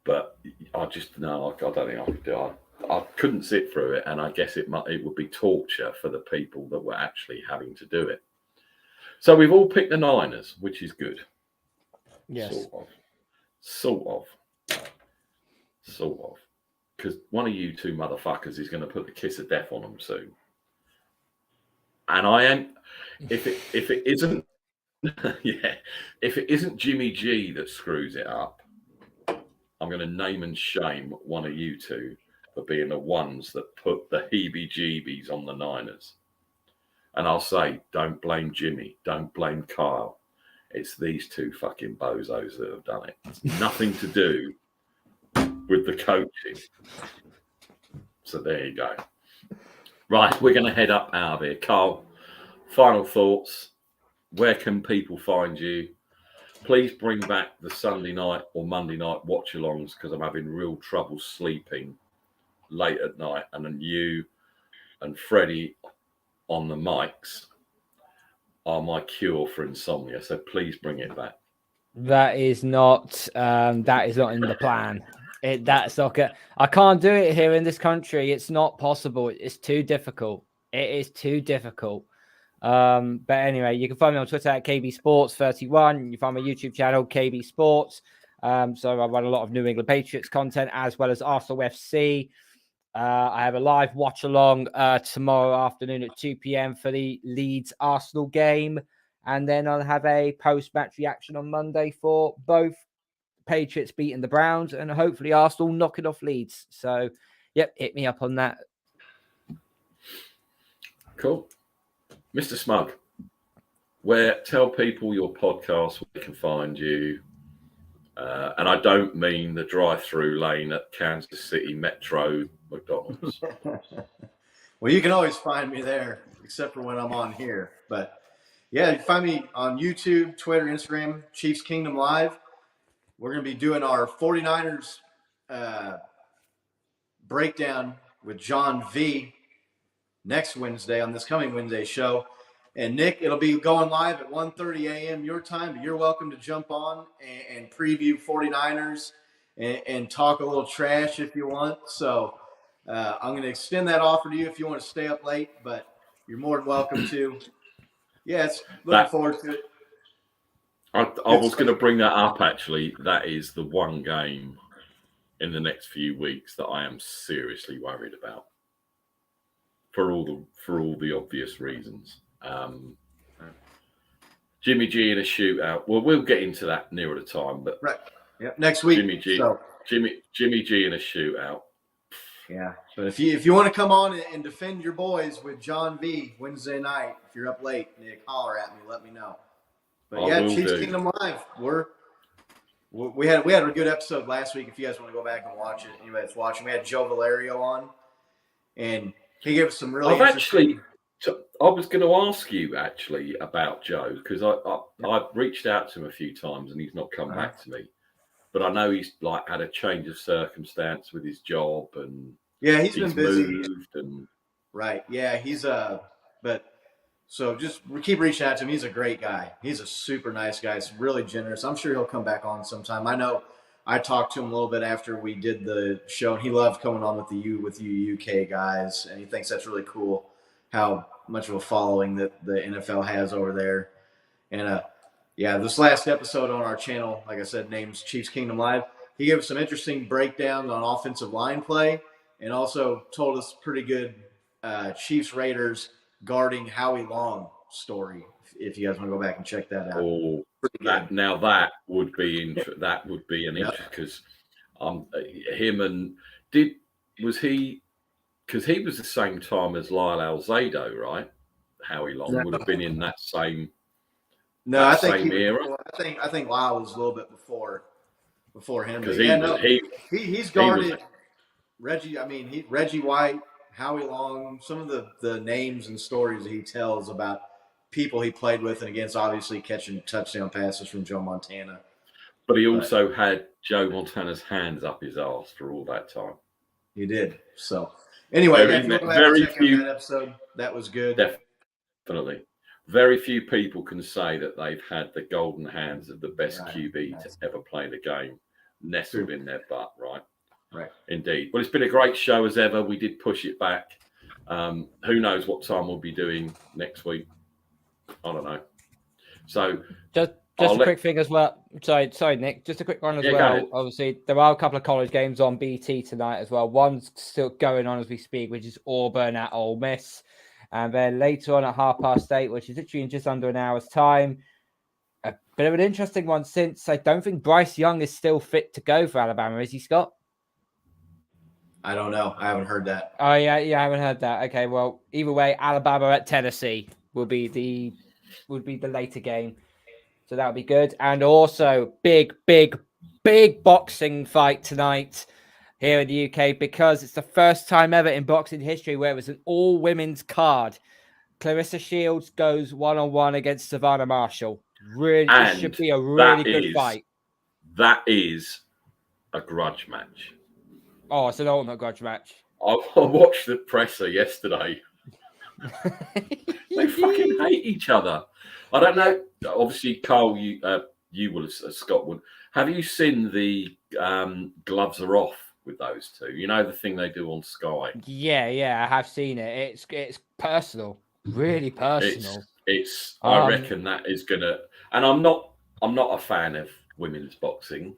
But I just, no, I don't think I could do it. I couldn't sit through it, and I guess it would be torture for the people that were actually having to do it. So we've all picked the Niners, which is good. Yes. Sort of. Because one of you two motherfuckers is going to put the kiss of death on them soon. And I am, if it isn't, yeah, if it isn't Jimmy G that screws it up, I'm going to name and shame one of you two for being the ones that put the heebie-jeebies on the Niners. And I'll say, don't blame Jimmy. Don't blame Kyle. It's these two fucking bozos that have done it. It's nothing to do with the coaching. So there you go. Right, we're going to head up out of here. Carl, final thoughts. Where can people find you? Please bring back the Sunday night or Monday night watch-alongs because I'm having real trouble sleeping late at night. And then you and Freddie on the mics are my cure for insomnia. So please bring it back. That is not in the plan. That's not good. I can't do it here in this country. It's not possible. It's too difficult. It is too difficult. But anyway, you can find me on Twitter at KB Sports 31. You find my YouTube channel KB Sports. So I run a lot of New England Patriots content as well as Arsenal FC. I have a live watch along tomorrow afternoon at 2 p.m. for the Leeds Arsenal game. And then I'll have a post-match reaction on Monday for both Patriots beating the Browns and hopefully Arsenal knocking off Leeds. So, yep, hit me up on that. Cool. Mr. Smug, tell people your podcast, where they can find you. And I don't mean the drive-through lane at Kansas City Metro McDonald's. Well, you can always find me there, except for when I'm on here. But yeah, you can find me on YouTube, Twitter, Instagram, Chiefs Kingdom Live. We're going to be doing our 49ers breakdown with John V next Wednesday on this coming Wednesday show. And Nick, it'll be going live at 1:30 a.m. your time, but you're welcome to jump on and preview 49ers and talk a little trash if you want. So I'm going to extend that offer to you if you want to stay up late, but you're more than welcome to. Yeah, looking forward to it. I was going to bring that up, actually. That is the one game in the next few weeks that I am seriously worried about for all the obvious reasons. Jimmy G in a shootout. Well, we'll get into that nearer the time, but right, yeah, next week. Jimmy G in a shootout. Yeah, but if you want to come on and defend your boys with John V Wednesday night, if you're up late, Nick, holler at me, let me know. But yeah, Chiefs Kingdom Live. We had a good episode last week. If you guys want to go back and watch it, anybody that's watching, we had Joe Valerio on, and he gave us some really. So I was going to ask you actually about Joe because I've reached out to him a few times and he's not come back to me. But I know he's like had a change of circumstance with his job and he's been busy. Moved and right. Yeah, he's but so just keep reaching out to him. He's a great guy. He's a super nice guy. He's really generous. I'm sure he'll come back on sometime. I know I talked to him a little bit after we did the show, and he loved coming on with you UK guys, and he thinks that's really cool how much of a following that the NFL has over there. And this last episode on our channel, like I said, name's Chiefs Kingdom Live. He gave us some interesting breakdowns on offensive line play, and also told us pretty good Chiefs Raiders guarding Howie Long story. If you guys want to go back and check that out. Oh, that would be an interest because him and was he because he was the same time as Lyle Alzado, right? Howie Long would have been in that same. No, that I think same era. I think Lyle was a little bit before him. Because he's guarded Reggie. I mean, Reggie White, Howie Long. Some of the names and stories that he tells about people he played with and against, obviously catching touchdown passes from Joe Montana. But he also had Joe Montana's hands up his arse for all that time. He did. So anyway, very few that episode. That was good. Definitely. Very few people can say that they've had the golden hands of the best QB to ever play the game nestled in their butt, right? Right. Indeed. Well, it's been a great show as ever. We did push it back. Who knows what time we'll be doing next week? I don't know. So just a quick thing as well. Sorry, Nick. Just a quick one as well. Obviously, there are a couple of college games on BT tonight as well. One's still going on as we speak, which is Auburn at Ole Miss. And then later on at 8:30, which is literally in just under an hour's time, a bit of an interesting one since I don't think Bryce Young is still fit to go for Alabama. Is he, Scott? I don't know. I haven't heard that. Oh, yeah, I haven't heard that. Okay, well, either way, Alabama at Tennessee will be the later game. So that would be good. And also, big boxing fight tonight here in the UK because it's the first time ever in boxing history where it was an all-women's card. Clarissa Shields goes one-on-one against Savannah Marshall. Really, it should be a really good fight. That is a grudge match. Oh, it's an ultimate grudge match. I watched the presser yesterday. They fucking hate each other. I don't know. Obviously, Carl, you will, Scott would. Have you seen the gloves are off with those two? You know the thing they do on Sky. Yeah, I have seen it. It's personal, really personal. It's I reckon that is gonna. And I'm not a fan of women's boxing.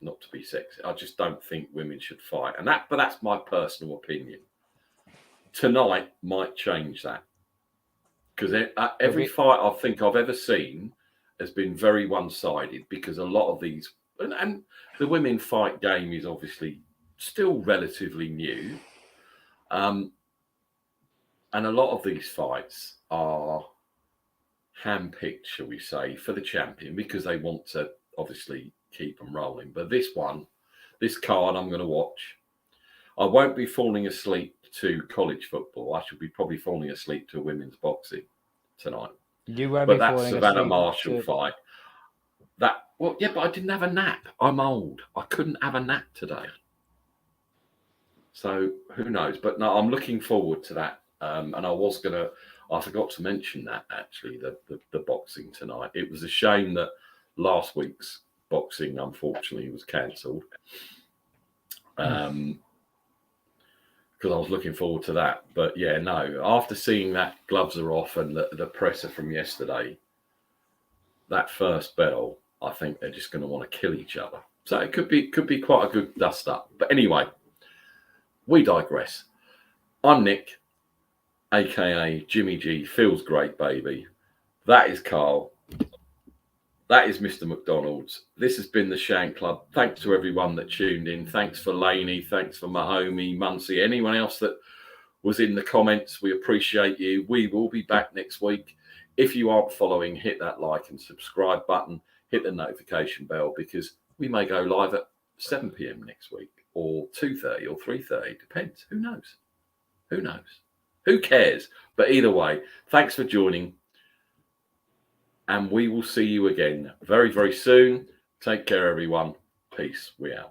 Not to be sexy, I just don't think women should fight, but that's my personal opinion. Tonight might change that because every fight I think I've ever seen has been very one-sided because a lot of these and the women fight game is obviously still relatively new, and a lot of these fights are handpicked, shall we say, for the champion because they want to obviously keep them rolling. But this card I'm going to watch. I won't be falling asleep to college football. I should be probably falling asleep to women's boxing tonight. But that Savannah Marshall fight, but I didn't have a nap. I'm old. I couldn't have a nap today. So who knows? But no, I'm looking forward to that. And I forgot to mention that actually, the boxing tonight. It was a shame that last week's boxing unfortunately was cancelled. Because I was looking forward to that. But yeah, no, after seeing that gloves are off and the presser from yesterday, that first bell, I think they're just going to want to kill each other. So it could be quite a good dust up. But anyway, we digress. I'm Nick, aka Jimmy G. Feels great, baby. That is Carl. That is Mr. McDonald's. This has been the Shank Club. Thanks to everyone that tuned in. Thanks for Laney. Thanks for Mahomie, Muncie, anyone else that was in the comments. We appreciate you. We will be back next week. If you aren't following, hit that like and subscribe button. Hit the notification bell because we may go live at 7 p.m. next week or 2:30 or 3:30. Depends. Who knows? Who cares? But either way, thanks for joining. And we will see you again very, very soon. Take care, everyone. Peace. We out.